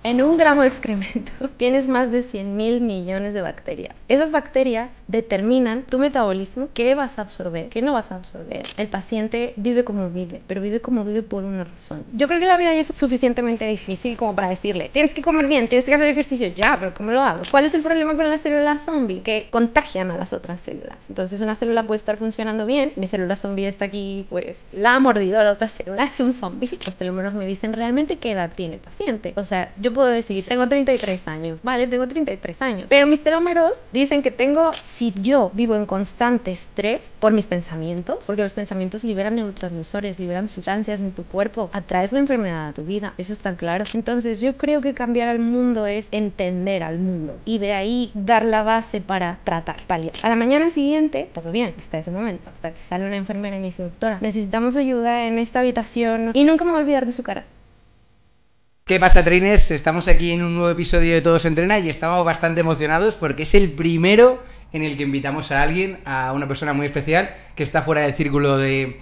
En un gramo de excremento tienes más de 100.000 millones de bacterias. Esas bacterias determinan tu metabolismo, qué vas a absorber, qué no vas a absorber. El paciente vive como vive, pero vive como vive por una razón. Yo creo que la vida ya es suficientemente difícil como para decirle, tienes que comer bien, tienes que hacer ejercicio, ya, pero ¿cómo lo hago? ¿Cuál es el problema con las células zombie? Que contagian a las otras células. Entonces una célula puede estar funcionando bien, mi célula zombie está aquí, pues la ha mordido a la otra célula, es un zombie. Los telómeros me dicen realmente qué edad tiene el paciente. O sea, yo puedo decir, tengo 33 años, vale, tengo 33 años, pero mis telómeros dicen que tengo, si yo vivo en constante estrés por mis pensamientos, porque los pensamientos liberan neurotransmisores, liberan sustancias en tu cuerpo, atraes la enfermedad a tu vida, eso está claro. Entonces yo creo que cambiar al mundo es entender al mundo y de ahí dar la base para tratar, paliar. A la mañana siguiente, todo bien, hasta ese momento, hasta que sale una enfermera y me dice, doctora, necesitamos ayuda en esta habitación y nunca me voy a olvidar de su cara. ¿Qué pasa, trainers? Estamos aquí en un nuevo episodio de Todos Entrena y estamos bastante emocionados porque es el primero en el que invitamos a alguien, a una persona muy especial que está fuera del círculo de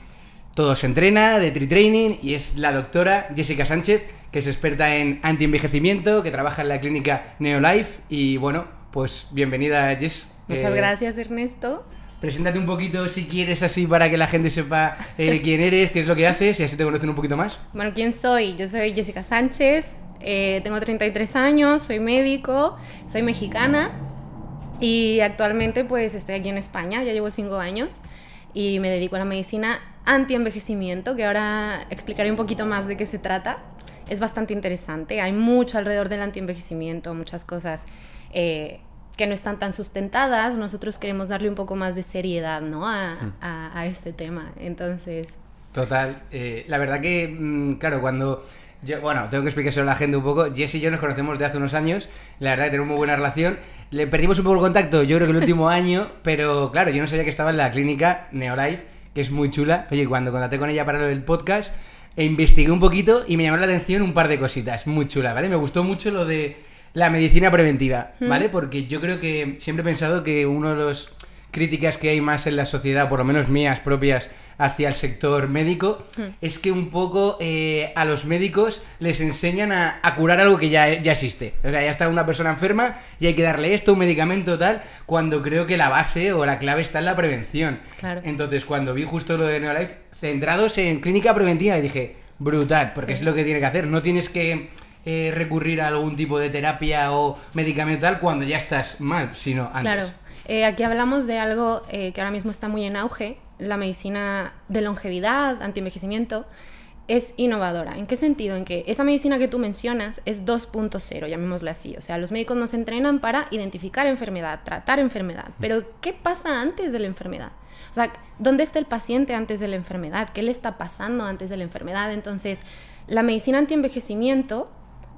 Todos Entrena, de Tri Training, y es la doctora Jessica Sánchez, que es experta en antienvejecimiento, que trabaja en la clínica Neolife. Y bueno, pues bienvenida, Jess. Muchas gracias, Ernesto. Preséntate un poquito, si quieres, así para que la gente sepa quién eres, qué es lo que haces y así te conocen un poquito más. Bueno, ¿quién soy? Yo soy Jessica Sánchez, tengo 33 años, soy médico, soy mexicana y actualmente pues estoy aquí en España, ya llevo 5 años y me dedico a la medicina anti-envejecimiento, que ahora explicaré un poquito más de qué se trata. Es bastante interesante, hay mucho alrededor del anti-envejecimiento, muchas cosas que no están tan sustentadas. Nosotros queremos darle un poco más de seriedad, ¿no? a este tema. Entonces... Total. La verdad que, claro, cuando... Bueno, tengo que explicar a la gente un poco. Jess y yo nos conocemos de hace unos años. La verdad que tenemos muy buena relación. Le perdimos un poco el contacto, yo creo que el último año. Pero claro, yo no sabía que estaba en la clínica Neolife, que es muy chula. Oye, cuando contacté con ella para lo del podcast, investigué un poquito y me llamó la atención un par de cositas. Muy chula, ¿vale? Me gustó mucho lo de la medicina preventiva, ¿vale? Porque yo creo que siempre he pensado que uno de los críticas que hay más en la sociedad, por lo menos mías propias, hacia el sector médico, es que un poco a los médicos les enseñan a curar algo que ya existe. O sea, ya está una persona enferma y hay que darle esto, un medicamento tal, cuando creo que la base o la clave está en la prevención. Claro. Entonces, cuando vi justo lo de Neolife, centrados en clínica preventiva, y dije, brutal, porque sí, es lo que tiene que hacer. No tienes que recurrir a algún tipo de terapia o medicamento tal cuando ya estás mal, sino antes. Claro. Aquí hablamos de algo que ahora mismo está muy en auge, la medicina de longevidad, antienvejecimiento, es innovadora. ¿En qué sentido? En que esa medicina que tú mencionas es 2.0, llamémoslo así. O sea, los médicos nos entrenan para identificar enfermedad, tratar enfermedad. Pero, ¿qué pasa antes de la enfermedad? O sea, ¿dónde está el paciente antes de la enfermedad? ¿Qué le está pasando antes de la enfermedad? Entonces, la medicina antienvejecimiento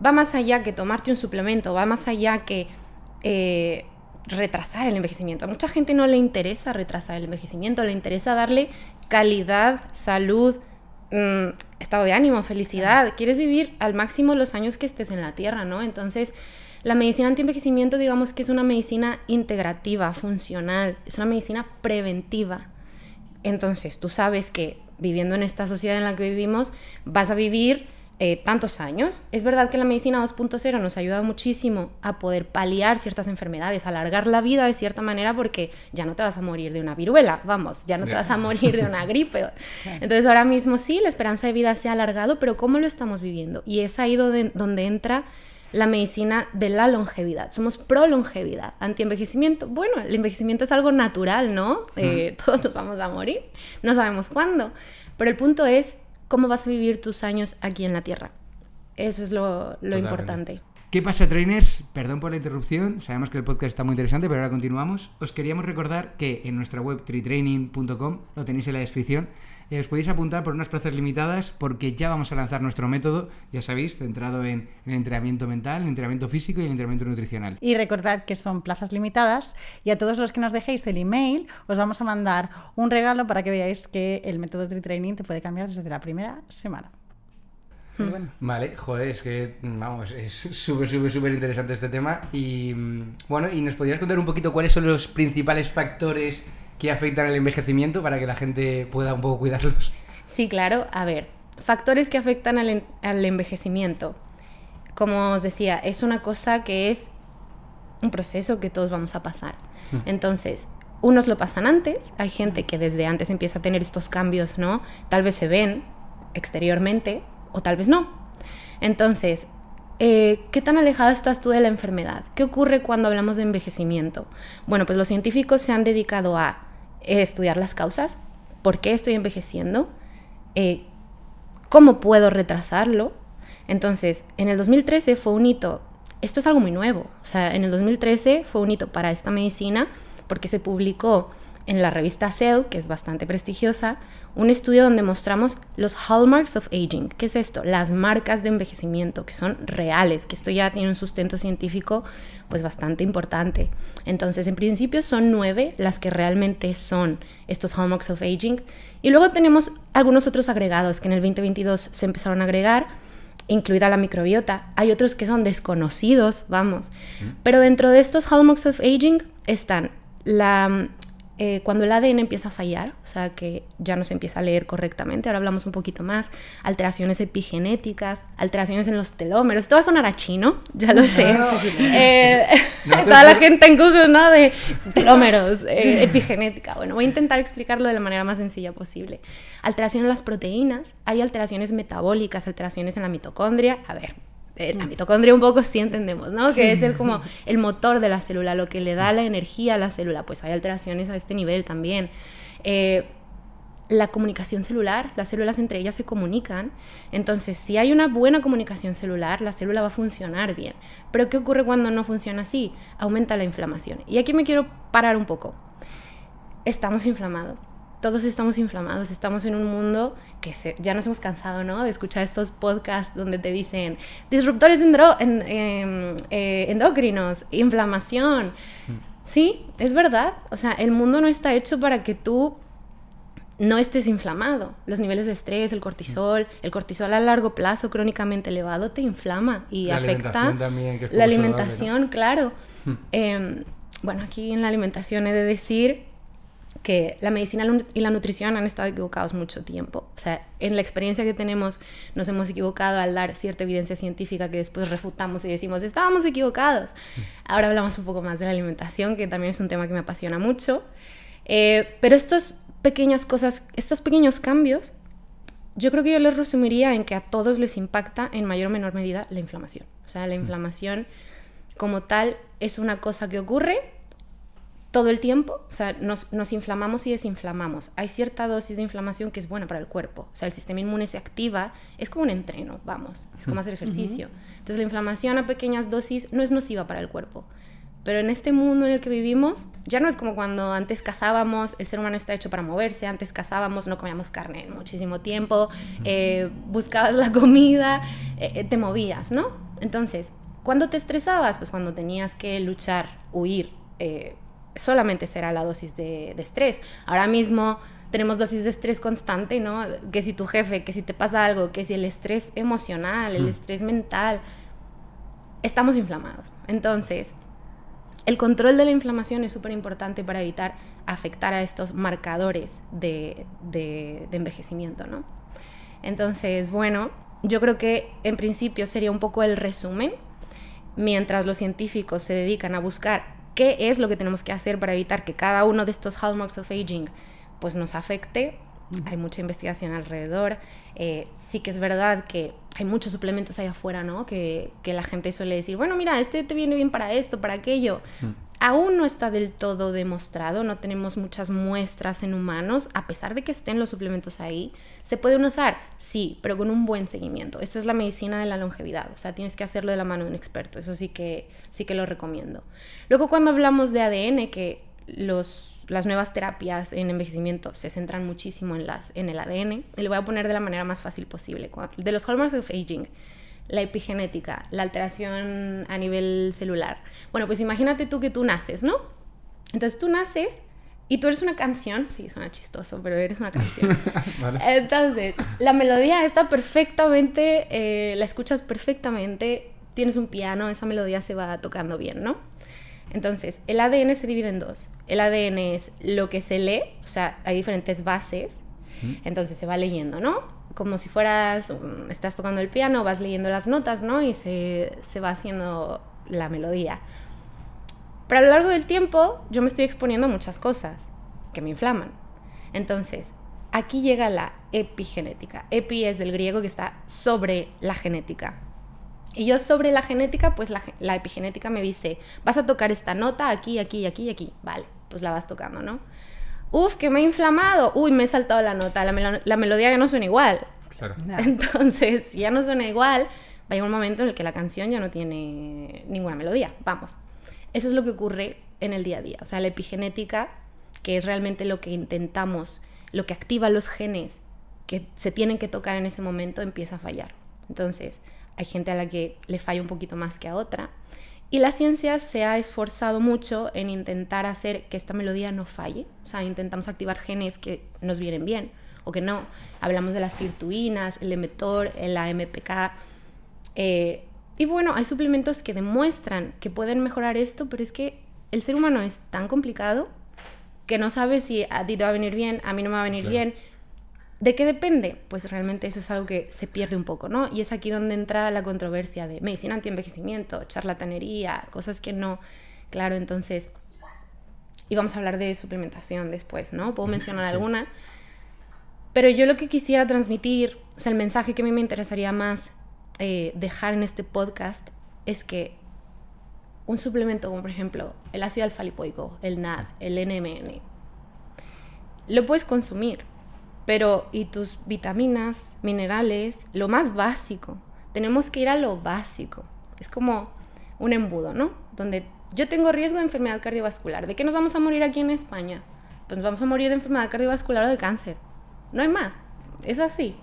va más allá que tomarte un suplemento, va más allá que retrasar el envejecimiento. A mucha gente no le interesa retrasar el envejecimiento, le interesa darle calidad, salud, estado de ánimo, felicidad. Quieres vivir al máximo los años que estés en la tierra, ¿no? Entonces, la medicina antienvejecimiento, digamos que es una medicina integrativa, funcional, es una medicina preventiva. Entonces, tú sabes que viviendo en esta sociedad en la que vivimos, vas a vivir tantos años. Es verdad que la medicina 2.0 nos ayuda muchísimo a poder paliar ciertas enfermedades, alargar la vida de cierta manera, porque ya no te vas a morir de una viruela, vamos, ya no te vas a morir de una gripe. Entonces ahora mismo sí, la esperanza de vida se ha alargado, pero ¿cómo lo estamos viviendo? Y es ahí donde entra la medicina de la longevidad. Somos pro longevidad, antienvejecimiento. Bueno, el envejecimiento es algo natural, ¿no? Todos nos vamos a morir, no sabemos cuándo, pero el punto es cómo vas a vivir tus años aquí en la Tierra. Eso es lo importante. ¿Qué pasa, trainers? Perdón por la interrupción, sabemos que el podcast está muy interesante, pero ahora continuamos. Os queríamos recordar que en nuestra web tritraining.com, lo tenéis en la descripción, os podéis apuntar por unas plazas limitadas porque ya vamos a lanzar nuestro método, ya sabéis, centrado en el entrenamiento mental, el entrenamiento físico y el entrenamiento nutricional. Y recordad que son plazas limitadas y a todos los que nos dejéis el email os vamos a mandar un regalo para que veáis que el método Tritraining te puede cambiar desde la primera semana. Bueno. Vale, joder, es que, vamos, es súper interesante este tema. Y bueno, ¿y nos podrías contar un poquito cuáles son los principales factores que afectan al envejecimiento para que la gente pueda un poco cuidarlos? Sí, claro. A ver, factores que afectan al envejecimiento. como os decía, es una cosa que es un proceso que todos vamos a pasar. Entonces, unos lo pasan antes, hay gente que desde antes empieza a tener estos cambios, ¿no? Tal vez se ven exteriormente o tal vez no. Entonces, ¿qué tan alejado estás tú de la enfermedad? ¿Qué ocurre cuando hablamos de envejecimiento? Bueno, pues los científicos se han dedicado a estudiar las causas, por qué estoy envejeciendo, cómo puedo retrasarlo. Entonces, en el 2013 fue un hito. Esto es algo muy nuevo. O sea, en el 2013 fue un hito para esta medicina porque se publicó en la revista Cell, que es bastante prestigiosa, un estudio donde mostramos los hallmarks of aging. ¿Qué es esto? Las marcas de envejecimiento, que son reales, que esto ya tiene un sustento científico pues bastante importante. Entonces, en principio son 9 las que realmente son estos hallmarks of aging. Y luego tenemos algunos otros agregados que en el 2022 se empezaron a agregar, incluida la microbiota. Hay otros que son desconocidos, vamos. Pero dentro de estos hallmarks of aging están cuando el ADN empieza a fallar, o sea, que ya no se empieza a leer correctamente, ahora hablamos un poquito más, alteraciones epigenéticas, alteraciones en los telómeros. Esto va a sonar a chino, ya lo sé. Toda la gente en Google, ¿no? De telómeros, epigenética. Bueno, voy a intentar explicarlo de la manera más sencilla posible. Alteración en las proteínas, hay alteraciones metabólicas, alteraciones en la mitocondria. A ver, la mitocondria un poco sí entendemos, ¿no? Sí. Que es como el motor de la célula, lo que le da la energía a la célula. Pues hay alteraciones a este nivel también. La comunicación celular, las células entre ellas se comunican. Entonces, si hay una buena comunicación celular, la célula va a funcionar bien. Pero ¿qué ocurre cuando no funciona así? Aumenta la inflamación. Y aquí me quiero parar un poco. Estamos inflamados. Todos estamos inflamados, estamos en un mundo que ya nos hemos cansado, ¿no? De escuchar estos podcasts donde te dicen disruptores endocrinos, inflamación. Sí, es verdad. O sea, el mundo no está hecho para que tú no estés inflamado. Los niveles de estrés, el cortisol a largo plazo crónicamente elevado te inflama y la afecta alimentación también, que es la poco alimentación, saludable, ¿no? Claro. Bueno, aquí en la alimentación he de decir que la medicina y la nutrición han estado equivocados mucho tiempo. O sea, en la experiencia que tenemos nos hemos equivocado al dar cierta evidencia científica que después refutamos y decimos, estábamos equivocados. Ahora hablamos un poco más de la alimentación, que también es un tema que me apasiona mucho. Pero estas pequeñas cosas, estos pequeños cambios, yo creo que yo los resumiría en que a todos les impacta en mayor o menor medida la inflamación. O sea, la inflamación como tal es una cosa que ocurre todo el tiempo. O sea, nos inflamamos y desinflamamos. Hay cierta dosis de inflamación que es buena para el cuerpo. O sea, el sistema inmune se activa. Es como un entreno, vamos. Es como hacer ejercicio. Entonces, la inflamación a pequeñas dosis no es nociva para el cuerpo. Pero en este mundo en el que vivimos, ya no es como cuando antes cazábamos. El ser humano está hecho para moverse. Antes cazábamos, no comíamos carne en muchísimo tiempo. Buscabas la comida, te movías, ¿no? Entonces, ¿cuándo te estresabas? Pues cuando tenías que luchar, huir, solamente será la dosis de estrés. Ahora mismo tenemos dosis de estrés constante, ¿no? Que si tu jefe, que si te pasa algo, que si el estrés emocional, el estrés mental, estamos inflamados. Entonces, el control de la inflamación es súper importante para evitar afectar a estos marcadores de envejecimiento, ¿no? Entonces, bueno, yo creo que en principio sería un poco el resumen, mientras los científicos se dedican a buscar qué es lo que tenemos que hacer para evitar que cada uno de estos hallmarks of aging pues nos afecte. Hay mucha investigación alrededor. Sí que es verdad que hay muchos suplementos ahí afuera, ¿no? Que la gente suele decir, bueno, mira, este te viene bien para esto, para aquello. Aún no está del todo demostrado, no tenemos muchas muestras en humanos, a pesar de que estén los suplementos ahí. ¿Se pueden usar? Sí, pero con un buen seguimiento. Esto es la medicina de la longevidad, o sea, tienes que hacerlo de la mano de un experto, eso sí que lo recomiendo. Luego, cuando hablamos de ADN, que las nuevas terapias en envejecimiento se centran muchísimo en el ADN, y lo voy a poner de la manera más fácil posible. De los hallmarks of aging, la epigenética, la alteración a nivel celular. Bueno, pues imagínate tú que tú naces, ¿no? Entonces tú naces y tú eres una canción. Sí, suena chistoso, pero eres una canción. Vale. Entonces, la melodía está perfectamente, la escuchas perfectamente, tienes un piano, esa melodía se va tocando bien, ¿no? Entonces, el ADN se divide en dos. El ADN es lo que se lee, o sea, hay diferentes bases, entonces se va leyendo, ¿no? como si fueras, estás tocando el piano, vas leyendo las notas, ¿no? Y se va haciendo la melodía. Pero a lo largo del tiempo yo me estoy exponiendo a muchas cosas que me inflaman. Entonces, aquí llega la epigenética. Epi es del griego, que está sobre la genética. Y yo sobre la genética, pues la epigenética me dice, vas a tocar esta nota aquí, aquí, aquí y aquí. Vale, pues la vas tocando, ¿no? Uf, que me he inflamado. Uy, me he saltado la nota. La melodía ya no suena igual. Claro. No. Entonces, si ya no suena igual, va a llegar un momento en el que la canción ya no tiene ninguna melodía. Vamos. Eso es lo que ocurre en el día a día. O sea, la epigenética, que es realmente lo que intentamos, lo que activa los genes que se tienen que tocar en ese momento, empieza a fallar. Entonces, hay gente a la que le falla un poquito más que a otra. Y la ciencia se ha esforzado mucho en intentar hacer que esta melodía no falle. O sea, intentamos activar genes que nos vienen bien o que no. Hablamos de las sirtuinas, el mTOR, el AMPK. Y bueno, hay suplementos que demuestran que pueden mejorar esto, pero es que el ser humano es tan complicado que no sabe si a ti te va a venir bien, a mí no me va a venir bien. ¿De qué depende? Pues realmente eso es algo que se pierde un poco, ¿no? Y es aquí donde entra la controversia de medicina antienvejecimiento, charlatanería, cosas que no... Claro, entonces... Y vamos a hablar de suplementación después, ¿no? Puedo mencionar alguna. Pero yo lo que quisiera transmitir, o sea, el mensaje que a mí me interesaría más dejar en este podcast es que un suplemento como, por ejemplo, el ácido alfa-lipoico, el NAD, el NMN, lo puedes consumir. Pero, ¿y tus vitaminas, minerales? Lo más básico. Tenemos que ir a lo básico. Es como un embudo, ¿no? Donde yo tengo riesgo de enfermedad cardiovascular. ¿De qué nos vamos a morir aquí en España? Pues nos vamos a morir de enfermedad cardiovascular o de cáncer. No hay más. Es así.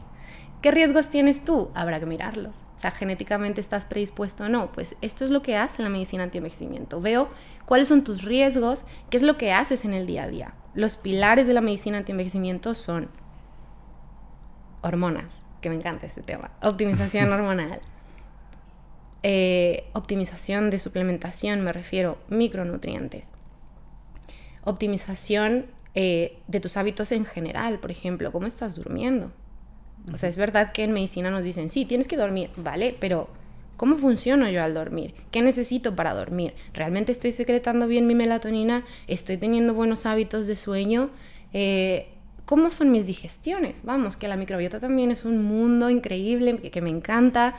¿Qué riesgos tienes tú? Habrá que mirarlos. O sea, genéticamente estás predispuesto o no. Pues esto es lo que hace la medicina antienvejecimiento. Veo cuáles son tus riesgos, qué es lo que haces en el día a día. Los pilares de la medicina antienvejecimiento son hormonas, que me encanta este tema, optimización hormonal, optimización de suplementación, me refiero, micronutrientes, optimización de tus hábitos en general, por ejemplo, cómo estás durmiendo. O sea, es verdad que en medicina nos dicen, sí, tienes que dormir, vale, pero ¿cómo funciono yo al dormir? ¿Qué necesito para dormir? ¿Realmente estoy secretando bien mi melatonina? ¿Estoy teniendo buenos hábitos de sueño? ¿Cómo son mis digestiones? Vamos, que la microbiota también es un mundo increíble que me encanta.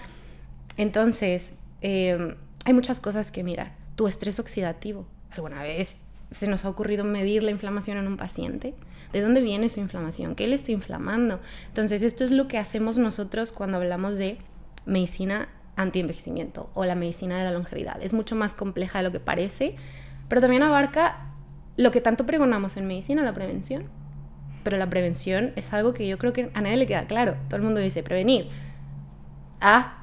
Entonces, hay muchas cosas que mirar. Tu estrés oxidativo. ¿Alguna vez se nos ha ocurrido medir la inflamación en un paciente? ¿De dónde viene su inflamación? ¿Qué le está inflamando? Entonces, esto es lo que hacemos nosotros cuando hablamos de medicina antienvejecimiento o la medicina de la longevidad. Es mucho más compleja de lo que parece, pero también abarca lo que tanto pregonamos en medicina, la prevención. Pero la prevención es algo que yo creo que a nadie le queda claro. Todo el mundo dice prevenir.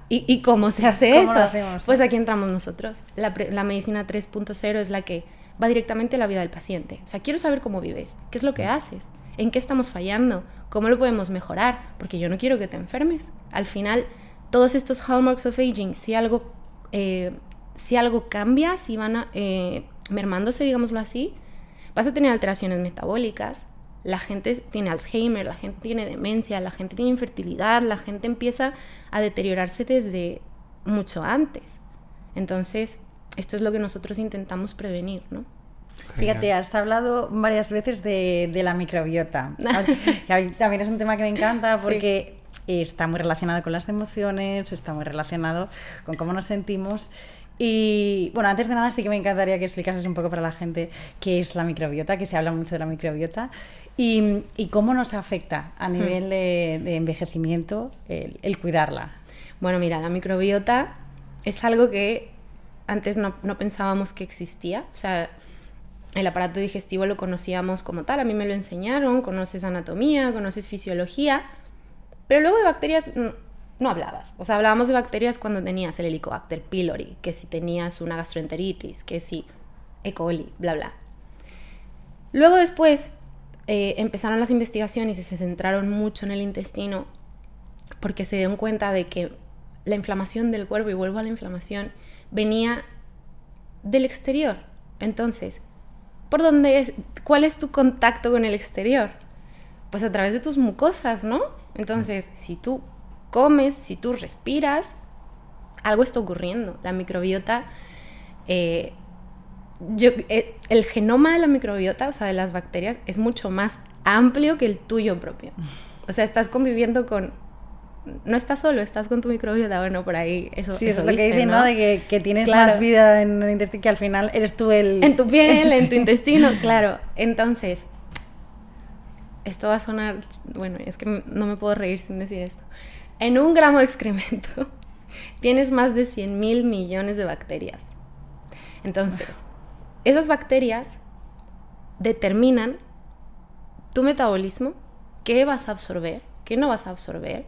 ¿Y cómo se hace ¿Cómo eso? lo hacemos? Pues aquí entramos nosotros. La medicina 3.0 es la que va directamente a la vida del paciente. O sea, quiero saber cómo vives, qué es lo que haces, en qué estamos fallando, cómo lo podemos mejorar, porque yo no quiero que te enfermes. Al final, todos estos hallmarks of aging, si algo cambia, si van mermándose, digámoslo así, vas a tener alteraciones metabólicas. La gente tiene Alzheimer, la gente tiene demencia, la gente tiene infertilidad, la gente empieza a deteriorarse desde mucho antes. Entonces, esto es lo que nosotros intentamos prevenir, ¿no? Fíjate, has hablado varias veces de la microbiota. Que a mí también es un tema que me encanta porque está muy relacionado con las emociones, está muy relacionado con cómo nos sentimos. Y bueno, antes de nada sí que me encantaría que explicases un poco para la gente qué es la microbiota, que se habla mucho de la microbiota y cómo nos afecta a nivel de envejecimiento el cuidarla. Bueno, mira, la microbiota es algo que antes no pensábamos que existía. O sea, el aparato digestivo lo conocíamos como tal, a mí me lo enseñaron, conoces anatomía, conoces fisiología, pero luego de bacterias no hablabas. O sea, hablábamos de bacterias cuando tenías el Helicobacter pylori, que si tenías una gastroenteritis, que si E. coli, bla, bla. Luego después empezaron las investigaciones y se centraron mucho en el intestino porque se dieron cuenta de que la inflamación del cuerpo, y vuelvo a la inflamación, venía del exterior. Entonces, ¿cuál es tu contacto con el exterior? pues a través de tus mucosas, ¿no? Entonces, si tú comes, si tú respiras, algo está ocurriendo. La microbiota, el genoma de la microbiota, o sea, de las bacterias, es mucho más amplio que el tuyo propio. O sea, estás conviviendo con... No estás solo, estás con tu microbiota, bueno, por ahí eso sí, eso eso es lo que dicen, ¿no? De que tienes más vida en el intestino, que al final eres tú el... En tu piel, en tu intestino, claro. Entonces, esto va a sonar... Bueno, es que no me puedo reír sin decir esto. En un gramo de excremento tienes más de 100.000 millones de bacterias. Entonces, esas bacterias determinan tu metabolismo, qué vas a absorber, qué no vas a absorber.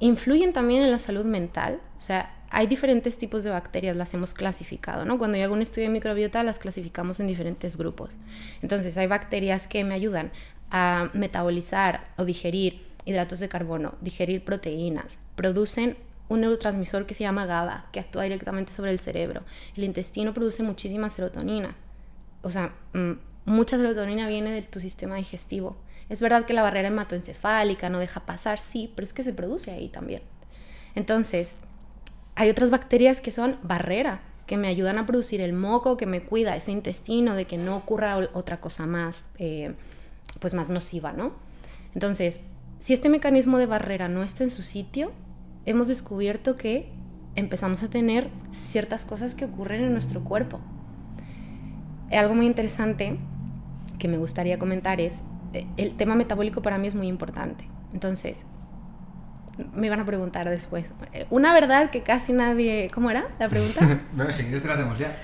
Influyen también en la salud mental. O sea, hay diferentes tipos de bacterias, las hemos clasificado, ¿no? Cuando yo hago un estudio de microbiota, las clasificamos en diferentes grupos. Entonces, hay bacterias que me ayudan a metabolizar o digerir hidratos de carbono, digerir proteínas, producen un neurotransmisor que se llama GABA, que actúa directamente sobre el cerebro. El intestino produce muchísima serotonina. O sea, mucha serotonina viene de tu sistema digestivo. Es verdad que la barrera hematoencefálica no deja pasar, sí, pero es que se produce ahí también. Entonces, hay otras bacterias que son barrera, que me ayudan a producir el moco, que me cuida ese intestino de que no ocurra otra cosa más, pues más nociva, ¿no? Entonces, si este mecanismo de barrera no está en su sitio, hemos descubierto que empezamos a tener ciertas cosas que ocurren en nuestro cuerpo. Algo muy interesante que me gustaría comentar es, el tema metabólico para mí es muy importante. Entonces, me iban a preguntar después. Una verdad que casi nadie... ¿Cómo era la pregunta? Bueno, si quieres te la hacemos ya.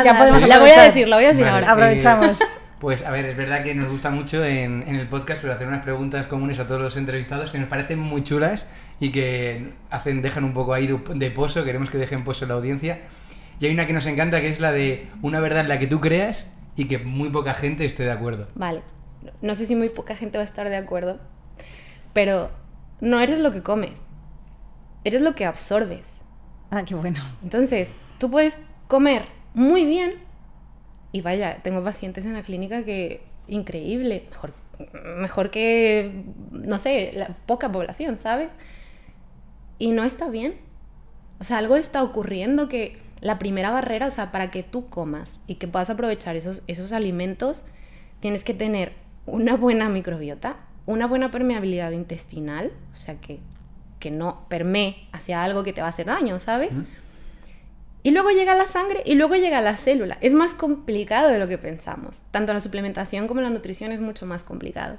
Ya podemos la voy a decir vale, ahora. Aprovechamos. Pues a ver, es verdad que nos gusta mucho en el podcast, pero hacer unas preguntas comunes a todos los entrevistados que nos parecen muy chulas y que dejan un poco ahí de pozo, queremos que dejen pozo en la audiencia. Y hay una que nos encanta, que es la de una verdad en la que tú creas y que muy poca gente esté de acuerdo. Vale. No sé si muy poca gente va a estar de acuerdo, pero no eres lo que comes, eres lo que absorbes. Ah, qué bueno. Entonces, tú puedes comer muy bien y vaya, tengo pacientes en la clínica que increíble, mejor que, no sé, la poca población, ¿sabes? Y no está bien. O sea, algo está ocurriendo que la primera barrera, o sea, para que tú comas y que puedas aprovechar esos alimentos, tienes que tener una buena microbiota, una buena permeabilidad intestinal, o sea, que no permee hacia algo que te va a hacer daño, ¿sabes? Y luego llega la sangre y luego llega la célula. Es más complicado de lo que pensamos. Tanto la suplementación como la nutrición es mucho más complicado.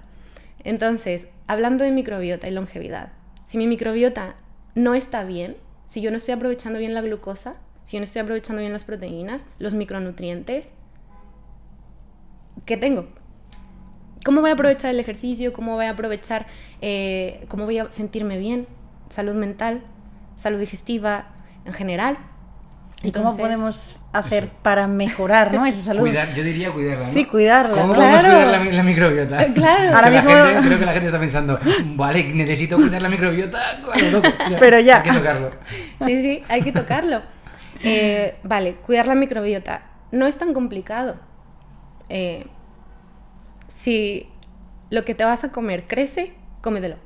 Entonces, hablando de microbiota y longevidad, si mi microbiota no está bien, si yo no estoy aprovechando bien la glucosa, si yo no estoy aprovechando bien las proteínas, los micronutrientes, ¿qué tengo? ¿Cómo voy a aprovechar el ejercicio? ¿Cómo voy a aprovechar, cómo voy a sentirme bien? Salud mental, salud digestiva, en general. ¿Y cómo podemos hacer para mejorar, ¿no, esa salud? Yo diría cuidarla, ¿no? Sí, cuidarla. ¿Cómo Claro. podemos cuidar la microbiota? Claro. Ahora mismo... Creo que la gente está pensando, vale, necesito cuidar la microbiota, loco. Pero ya. Hay que tocarlo. Sí, hay que tocarlo. Vale, cuidar la microbiota no es tan complicado. Si lo que te vas a comer crece, cómetelo.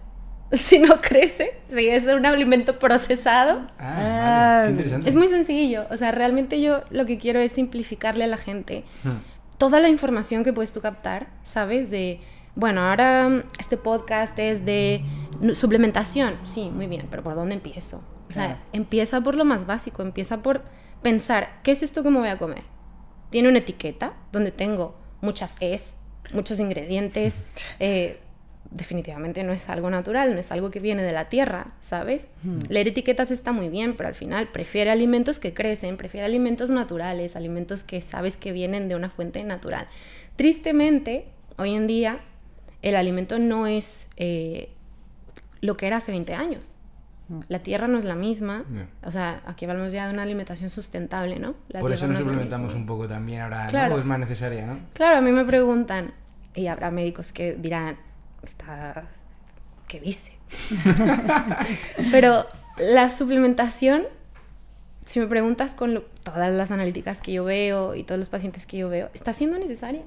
Si no crece, si es un alimento procesado, Vale, qué interesante. es muy sencillo. O sea, realmente yo lo que quiero es simplificarle a la gente toda la información que puedes tú captar, ¿sabes? De, bueno, ahora este podcast es de suplementación. Sí, muy bien, pero ¿por dónde empiezo? O sea, empieza por lo más básico, empieza por pensar, ¿qué es esto que me voy a comer? Tiene una etiqueta donde tengo muchas E's, muchos ingredientes, definitivamente no es algo natural, no es algo que viene de la tierra, ¿sabes? Leer etiquetas está muy bien, pero al final prefiere alimentos que crecen, prefiere alimentos naturales, alimentos que sabes que vienen de una fuente natural. Tristemente, hoy en día, el alimento no es lo que era hace 20 años. La tierra no es la misma, o sea, aquí hablamos ya de una alimentación sustentable, ¿no? Por eso nos suplementamos un poco también ahora, claro. ¿no? O es más necesaria, ¿no? Claro, a mí me preguntan, y habrá médicos que dirán, ¿qué dice? Pero la suplementación, si me preguntas con todas las analíticas que yo veo y todos los pacientes que yo veo, está siendo necesaria.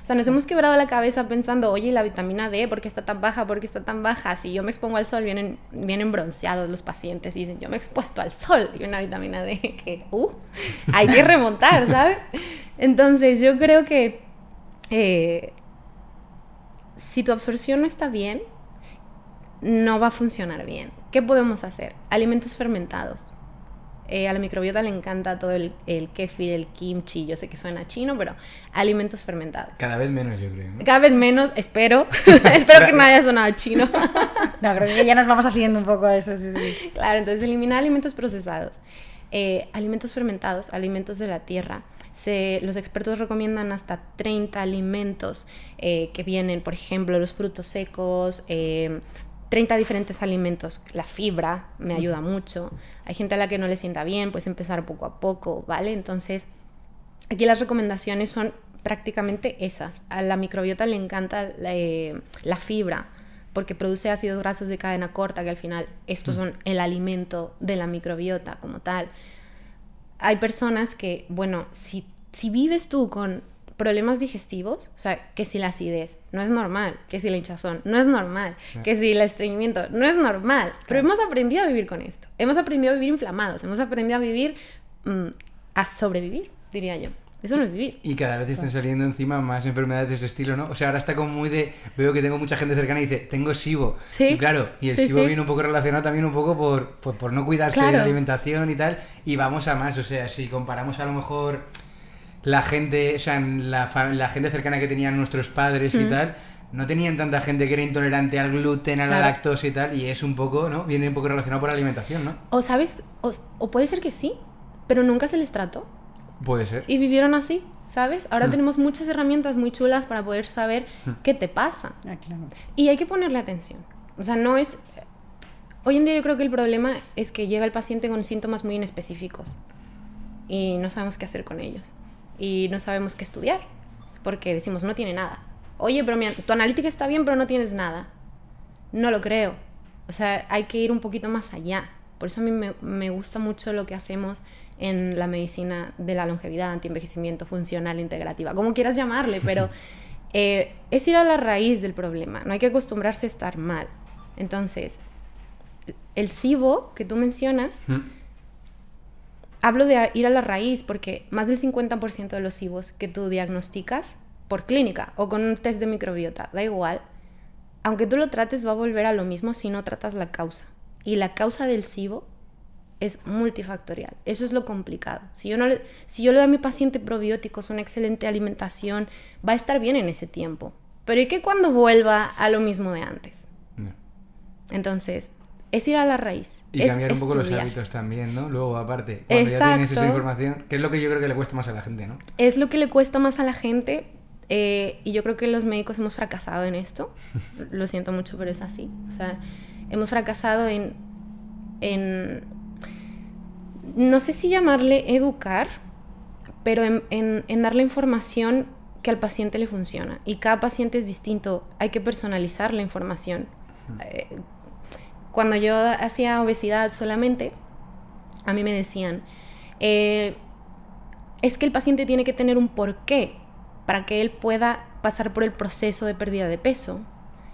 O sea, nos hemos quebrado la cabeza pensando, oye, la vitamina D, ¿por qué está tan baja? ¿Por qué está tan baja? Si yo me expongo al sol, vienen bronceados los pacientes y dicen, yo me he expuesto al sol y una vitamina D que, hay que remontar, ¿sabes? Entonces, yo creo que si tu absorción no está bien, no va a funcionar bien. ¿Qué podemos hacer? Alimentos fermentados. A la microbiota le encanta todo el kéfir, el kimchi. Yo sé que suena chino, pero alimentos fermentados. Cada vez menos, yo creo, ¿no? Cada vez menos, espero. Espero que no haya sonado chino. No, creo que ya nos vamos haciendo un poco a eso, sí. Claro, entonces eliminar alimentos procesados. Alimentos fermentados, alimentos de la tierra. Los expertos recomiendan hasta 30 alimentos que vienen, por ejemplo, los frutos secos, 30 diferentes alimentos. La fibra me ayuda mucho. Hay gente a la que no le sienta bien, pues empezar poco a poco, ¿vale? Entonces, aquí las recomendaciones son prácticamente esas. A la microbiota le encanta la fibra, porque produce ácidos grasos de cadena corta, que al final estos son el alimento de la microbiota como tal. Hay personas que, bueno, si vives tú con problemas digestivos, o sea, que si la acidez no es normal, que si la hinchazón no es normal, que si el estreñimiento no es normal, pero hemos aprendido a vivir con esto, hemos aprendido a vivir inflamados, hemos aprendido a vivir, a sobrevivir, diría yo. Eso no es vivir. Y cada vez están saliendo encima más enfermedades de ese estilo, ¿no? O sea, ahora está como muy de... Veo que tengo mucha gente cercana y dice, tengo SIBO. ¿Sí? Y claro, y el SIBO viene un poco relacionado también un poco por no cuidarse de la alimentación y tal. Y vamos a más, o sea, si comparamos a lo mejor la gente, o sea, la gente cercana que tenían nuestros padres y tal, no tenían tanta gente que era intolerante al gluten, a la lactosa y tal, y es un poco, ¿no? Viene un poco relacionado por la alimentación, ¿no? O sabes, o puede ser que sí, pero nunca se les trató. Puede ser. Y vivieron así, ¿sabes? Ahora tenemos muchas herramientas muy chulas para poder saber qué te pasa. Claro. Y hay que ponerle atención. O sea, no es... Hoy en día yo creo que el problema es que llega el paciente con síntomas muy inespecíficos y no sabemos qué hacer con ellos. Y no sabemos qué estudiar, porque decimos, no tiene nada. Oye, pero tu analítica está bien, pero no tienes nada. No lo creo. O sea, hay que ir un poquito más allá. Por eso a mí me gusta mucho lo que hacemos en la medicina de la longevidad, antienvejecimiento, funcional, integrativa, como quieras llamarle, pero es ir a la raíz del problema. No hay que acostumbrarse a estar mal. Entonces, el SIBO que tú mencionas, hablo de ir a la raíz porque más del 50% de los SIBOs que tú diagnosticas por clínica o con un test de microbiota, da igual, aunque tú lo trates va a volver a lo mismo si no tratas la causa. Y la causa del SIBO es multifactorial. Eso es lo complicado. Si yo le doy a mi paciente probióticos, una excelente alimentación, va a estar bien en ese tiempo. Pero ¿y qué cuando vuelva a lo mismo de antes? No. Entonces, es ir a la raíz. Y cambiar un poco los hábitos también, ¿no? Luego, aparte, cuando ya tienes esa información, que es lo que yo creo que le cuesta más a la gente, ¿no? Es lo que le cuesta más a la gente. Y yo creo que los médicos hemos fracasado en esto. Lo siento mucho, pero es así. O sea, hemos fracasado en no sé si llamarle educar, pero en darle información que al paciente le funciona. Y cada paciente es distinto, hay que personalizar la información. Cuando yo hacía obesidad solamente, a mí me decían, es que el paciente tiene que tener un porqué para que él pueda pasar por el proceso de pérdida de peso.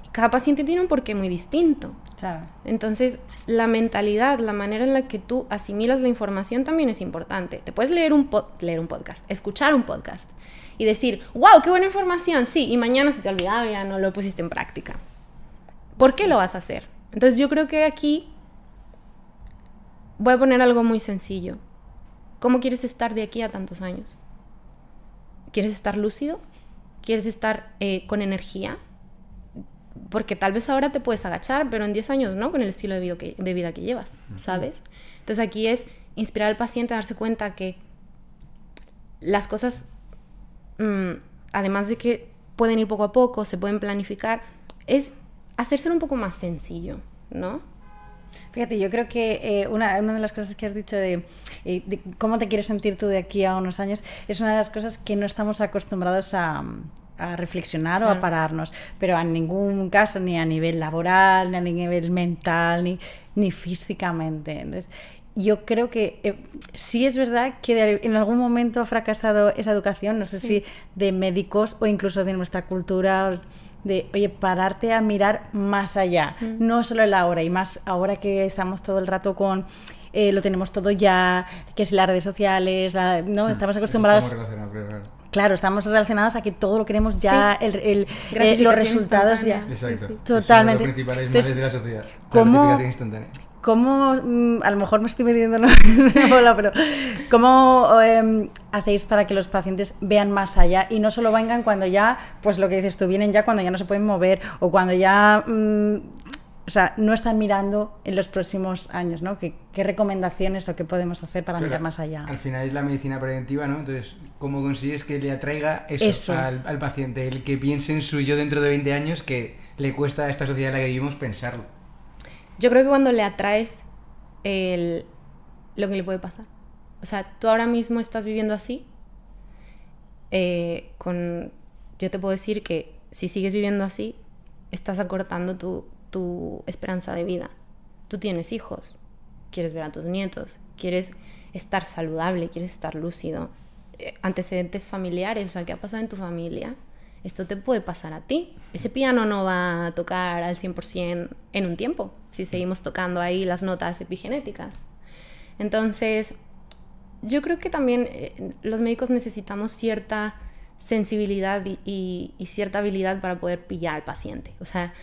Y cada paciente tiene un porqué muy distinto. Claro. Entonces, la mentalidad, la manera en la que tú asimilas la información también es importante. Te puedes leer un podcast, escuchar un podcast y decir, wow, qué buena información, sí, y mañana se te ha olvidado y ya no lo pusiste en práctica. ¿Por qué lo vas a hacer? Entonces, yo creo que aquí voy a poner algo muy sencillo. ¿Cómo quieres estar de aquí a tantos años? ¿Quieres estar lúcido? ¿Quieres estar con energía? Porque tal vez ahora te puedes agachar, pero en 10 años no, con el estilo de vida que llevas, ¿sabes? Entonces aquí es inspirar al paciente a darse cuenta que las cosas, además de que pueden ir poco a poco, se pueden planificar, es hacérselo un poco más sencillo, ¿no? Fíjate, yo creo que una de las cosas que has dicho de cómo te quieres sentir tú de aquí a unos años es una de las cosas que no estamos acostumbrados a reflexionar o a pararnos, pero en ningún caso ni a nivel laboral, ni a nivel mental, ni físicamente. Entonces, yo creo que sí es verdad que en algún momento ha fracasado esa educación, no sé si de médicos o incluso de nuestra cultura, de, oye, pararte a mirar más allá, no solo el ahora, y más ahora que estamos todo el rato con... lo tenemos todo ya, que es las redes sociales, ¿no? Estamos acostumbrados... Estamos relacionados, claro. Claro, estamos relacionados a que todo lo queremos ya, los resultados ya. Exacto. Sí. Totalmente. Es uno de los principales males de la sociedad. ¿Cómo, instantánea. ¿Cómo, a lo mejor me estoy metiendo en una bola, pero cómo hacéis para que los pacientes vean más allá y no solo vengan cuando ya, pues lo que dices tú, vienen ya cuando ya no se pueden mover o cuando ya... o sea, no están mirando en los próximos años, ¿no? ¿Qué recomendaciones o qué podemos hacer para mirar más allá? Al final es la medicina preventiva, ¿no? Entonces, ¿cómo consigues que le atraiga eso. Al paciente? El que piense en su yo dentro de 20 años, que le cuesta a esta sociedad en la que vivimos pensarlo. Yo creo que cuando le atraes lo que le puede pasar. O sea, tú ahora mismo estás viviendo así. Yo te puedo decir que si sigues viviendo así, estás acortando tu esperanza de vida. Tú tienes hijos, quieres ver a tus nietos, quieres estar saludable, quieres estar lúcido, antecedentes familiares, o sea, ¿qué ha pasado en tu familia? Esto te puede pasar a ti. Ese piano no va a tocar al 100% en un tiempo, si seguimos tocando ahí las notas epigenéticas. Entonces, yo creo que también los médicos necesitamos cierta sensibilidad y cierta habilidad para poder pillar al paciente. O sea,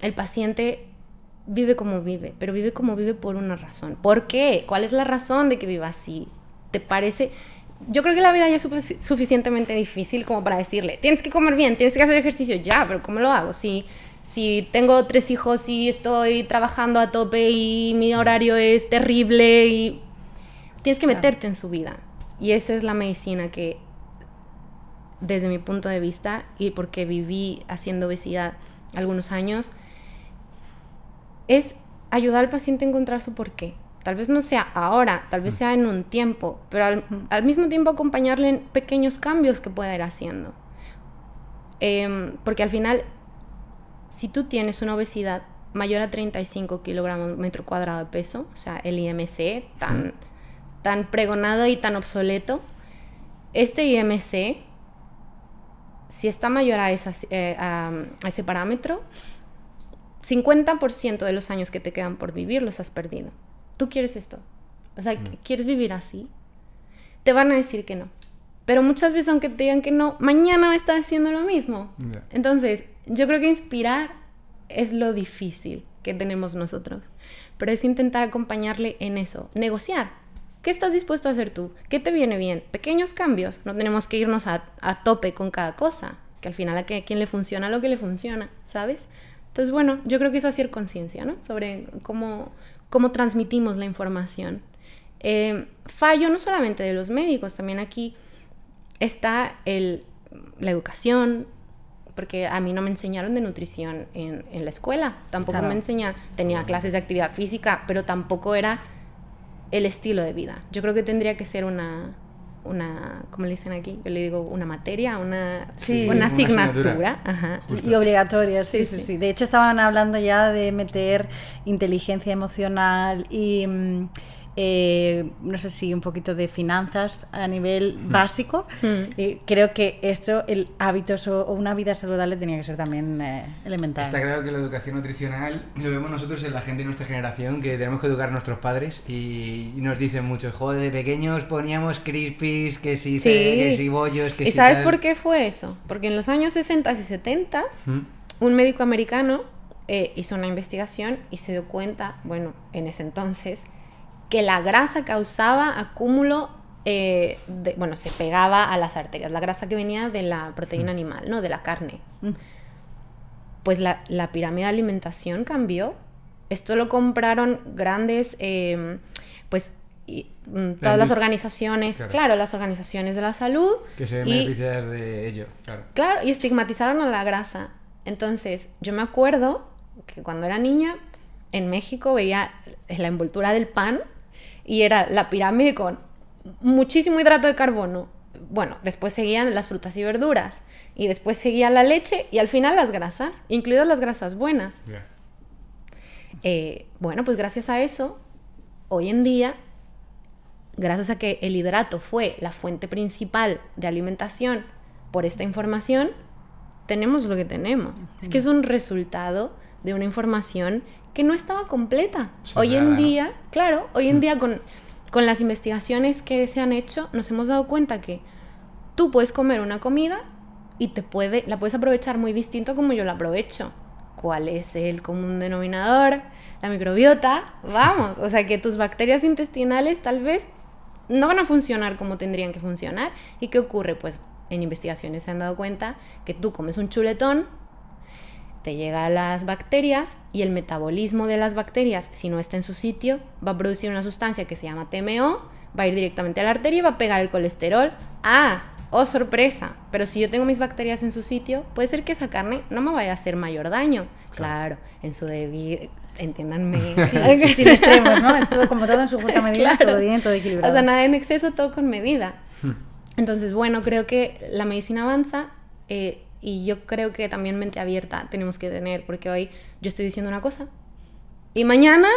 el paciente vive como vive, pero vive como vive por una razón. ¿Por qué? ¿Cuál es la razón de que viva así? ¿Te parece? Yo creo que la vida ya es suficientemente difícil como para decirle, tienes que comer bien, tienes que hacer ejercicio, ya, pero ¿cómo lo hago? Si tengo 3 hijos y estoy trabajando a tope y mi horario es terrible y tienes que meterte en su vida. Y esa es la medicina que, desde mi punto de vista, y porque viví haciendo obesidad algunos años, es ayudar al paciente a encontrar su porqué. Tal vez no sea ahora, tal vez sea en un tiempo, pero al mismo tiempo acompañarle en pequeños cambios que pueda ir haciendo. Porque al final, si tú tienes una obesidad mayor a 35 kilogramos metro cuadrado de peso, o sea, el IMC tan pregonado y tan obsoleto, este IMC, si está mayor a ese parámetro, 50% de los años que te quedan por vivir los has perdido. ¿Tú quieres esto? O sea, ¿quieres vivir así? Te van a decir que no. Pero muchas veces, aunque te digan que no, mañana va a estar haciendo lo mismo. Yeah. Entonces, yo creo que inspirar es lo difícil que tenemos nosotros. Pero es intentar acompañarle en eso. Negociar. ¿Qué estás dispuesto a hacer tú? ¿Qué te viene bien? Pequeños cambios. No tenemos que irnos a tope con cada cosa. Que al final a quien le funciona lo que le funciona, ¿sabes? Entonces, bueno, yo creo que es hacer conciencia, ¿no? Sobre cómo transmitimos la información. Fallo no solamente de los médicos, también aquí está la educación, porque a mí no me enseñaron de nutrición en la escuela, tampoco me enseñaron, tenía clases de actividad física, pero tampoco era el estilo de vida. Yo creo que tendría que ser una ¿cómo le dicen aquí? Yo le digo una materia, una asignatura. Ajá. Y obligatoria, sí. De hecho, estaban hablando ya de meter inteligencia emocional y no sé si un poquito de finanzas a nivel básico. Creo que el hábitos o una vida saludable tenía que ser también elemental. Está claro que la educación nutricional lo vemos nosotros en la gente de nuestra generación, que tenemos que educar a nuestros padres y nos dicen mucho, joder, de pequeños poníamos crispies, que si bollos, que ¿Y sabes por qué fue eso? Porque en los años 60 y 70 un médico americano hizo una investigación y se dio cuenta, bueno, en ese entonces, que la grasa causaba acúmulo, se pegaba a las arterias, la grasa que venía de la proteína animal, ¿no? De la carne. Pues la pirámide de alimentación cambió. Esto lo compraron grandes, todas las organizaciones, claro, las organizaciones de la salud. Que se ven beneficiadas de ello, claro. Claro, y estigmatizaron a la grasa. Entonces, yo me acuerdo que cuando era niña, en México veía la envoltura del pan y era la pirámide con muchísimo hidrato de carbono. Bueno, después seguían las frutas y verduras y después seguía la leche y al final las grasas, incluidas las grasas buenas. Bueno, pues gracias a eso hoy en día, gracias a que el hidrato fue la fuente principal de alimentación por esta información, tenemos lo que tenemos. Es que es un resultado de una información que no estaba completa. Hoy en día, claro, hoy en día con las investigaciones que se han hecho, nos hemos dado cuenta que tú puedes comer una comida y la puedes aprovechar muy distinto como yo la aprovecho. ¿Cuál es el común denominador? La microbiota, vamos. O sea, que tus bacterias intestinales tal vez no van a funcionar como tendrían que funcionar. ¿Y qué ocurre? Pues en investigaciones se han dado cuenta que tú comes un chuletón, te llegan las bacterias y el metabolismo de las bacterias, si no está en su sitio, va a producir una sustancia que se llama TMO, va a ir directamente a la arteria y va a pegar el colesterol. ¡Oh, sorpresa! Pero si yo tengo mis bacterias en su sitio, puede ser que esa carne no me vaya a hacer mayor daño. Claro, en su debido... Entiéndanme. Sí, sin extremos, ¿no? Todo, como todo en su justa medida, claro. Todo bien, todo equilibrado. O sea, nada en exceso, todo con medida. Entonces, bueno, creo que la medicina avanza y yo creo que también mente abierta tenemos que tener, porque hoy yo estoy diciendo una cosa y mañana,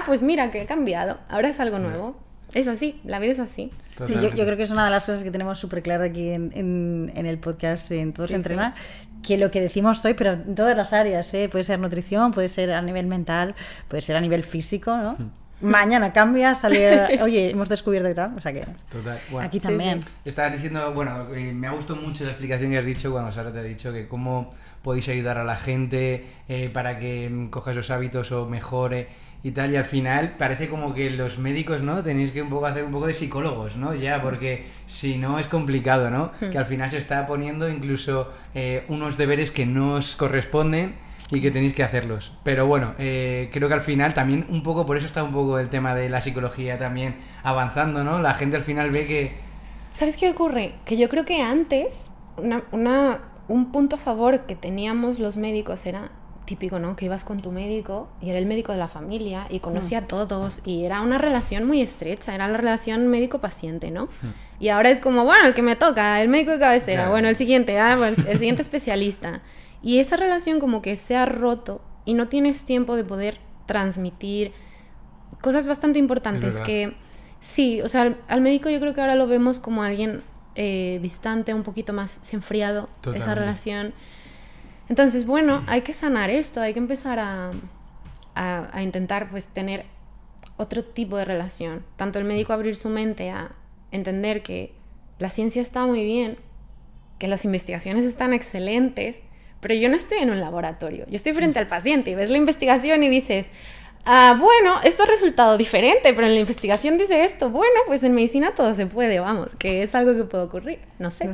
pues mira, que he cambiado, ahora es algo nuevo. Es así, la vida es así. Sí, yo creo que es una de las cosas que tenemos súper clara aquí en el podcast, en Todos Entrenar, que lo que decimos hoy, pero en todas las áreas, puede ser nutrición, puede ser a nivel mental, puede ser a nivel físico, ¿no? Mañana cambia, sale, oye, hemos descubierto y tal, o sea que total. Bueno, aquí también. Estabas diciendo, bueno, me ha gustado mucho la explicación que has dicho cuando Sara te ha dicho que cómo podéis ayudar a la gente para que coja esos hábitos o mejore y tal, y al final parece como que los médicos, ¿no? Tenéis que hacer un poco de psicólogos, ¿no? Ya, porque si no es complicado, ¿no? Que al final se está poniendo incluso unos deberes que no os corresponden y que tenéis que hacerlos. Pero bueno, creo que al final también un poco, por eso está un poco el tema de la psicología también avanzando, ¿no? La gente al final ve que... ¿Sabes qué ocurre? Que yo creo que antes un punto a favor que teníamos los médicos era típico, ¿no? Que ibas con tu médico y era el médico de la familia y conocía a todos y era una relación muy estrecha, era la relación médico-paciente, ¿no? Y ahora es como, bueno, el que me toca, el médico de cabecera, bueno, el siguiente, pues, el siguiente especialista. Y esa relación como que se ha roto y no tienes tiempo de poder transmitir cosas bastante importantes que sí, o sea, al médico yo creo que ahora lo vemos como alguien distante, un poquito más enfriado. Totalmente. Esa relación. Entonces, bueno, hay que sanar esto, hay que empezar a intentar pues tener otro tipo de relación. Tanto el médico abrir su mente a entender que la ciencia está muy bien, que las investigaciones están excelentes, pero yo no estoy en un laboratorio, yo estoy frente al paciente y ves la investigación y dices, bueno, esto ha resultado diferente, pero en la investigación dice esto. Bueno, pues en medicina todo se puede, vamos, que es algo que puede ocurrir, no sé.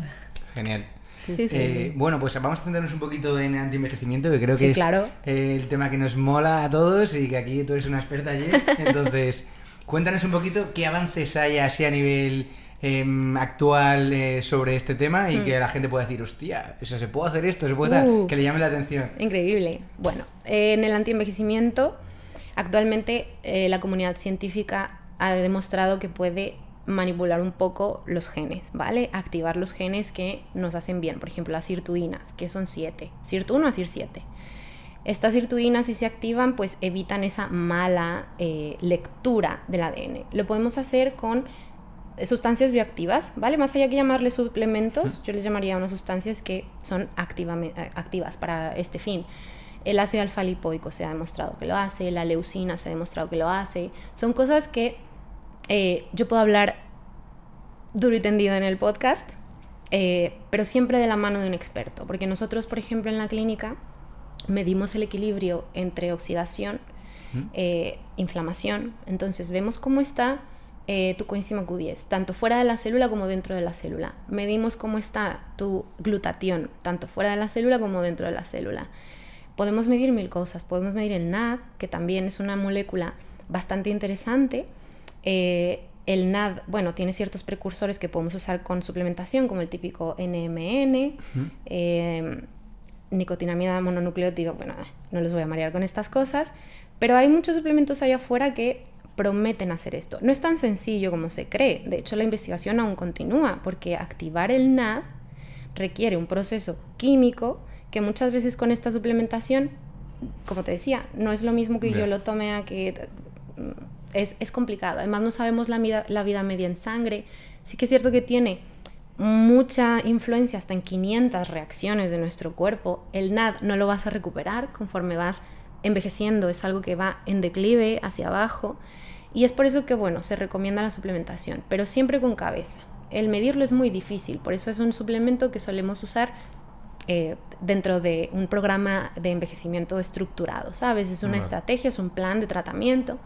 Genial. Sí. Bueno, pues vamos a centrarnos un poquito en antienvejecimiento, que creo que es el tema que nos mola a todos y que aquí tú eres una experta, Jess. Entonces, cuéntanos un poquito qué avances hay así a nivel actual sobre este tema y que la gente pueda decir, hostia, o sea, se puede hacer esto, se puede dar, que le llame la atención. Increíble. Bueno, en el antienvejecimiento, actualmente la comunidad científica ha demostrado que puede manipular un poco los genes, ¿vale? Activar los genes que nos hacen bien, por ejemplo las sirtuinas, que son 7, SIRT1 a SIRT7. Estas sirtuinas, si se activan, pues evitan esa mala lectura del ADN. Lo podemos hacer con sustancias bioactivas, ¿vale? Más allá que llamarles suplementos, yo les llamaría unas sustancias que son activas para este fin. El ácido alfa-lipoico se ha demostrado que lo hace, la leucina se ha demostrado que lo hace. Son cosas que yo puedo hablar duro y tendido en el podcast, pero siempre de la mano de un experto, porque nosotros, por ejemplo, en la clínica medimos el equilibrio entre oxidación, inflamación. Entonces vemos cómo está tu coenzima Q10, tanto fuera de la célula como dentro de la célula. Medimos cómo está tu glutatión, tanto fuera de la célula como dentro de la célula. Podemos medir 1000 cosas. Podemos medir el NAD, que también es una molécula bastante interesante. El NAD, bueno, tiene ciertos precursores que podemos usar con suplementación, como el típico NMN, nicotinamida mononucleótido. Bueno, no les voy a marear con estas cosas, pero hay muchos suplementos allá afuera que prometen hacer esto. No es tan sencillo como se cree. De hecho, la investigación aún continúa, porque activar el NAD requiere un proceso químico que muchas veces con esta suplementación, como te decía, no es lo mismo que yo lo tome a que es complicado. Además no sabemos la vida media en sangre. Sí que es cierto que tiene mucha influencia, hasta en 500 reacciones de nuestro cuerpo. El NAD no lo vas a recuperar conforme vas envejeciendo, es algo que va en declive hacia abajo, y es por eso que, bueno, se recomienda la suplementación, pero siempre con cabeza. El medirlo es muy difícil, por eso es un suplemento que solemos usar dentro de un programa de envejecimiento estructurado, ¿sabes? Es una estrategia, es un plan de tratamiento.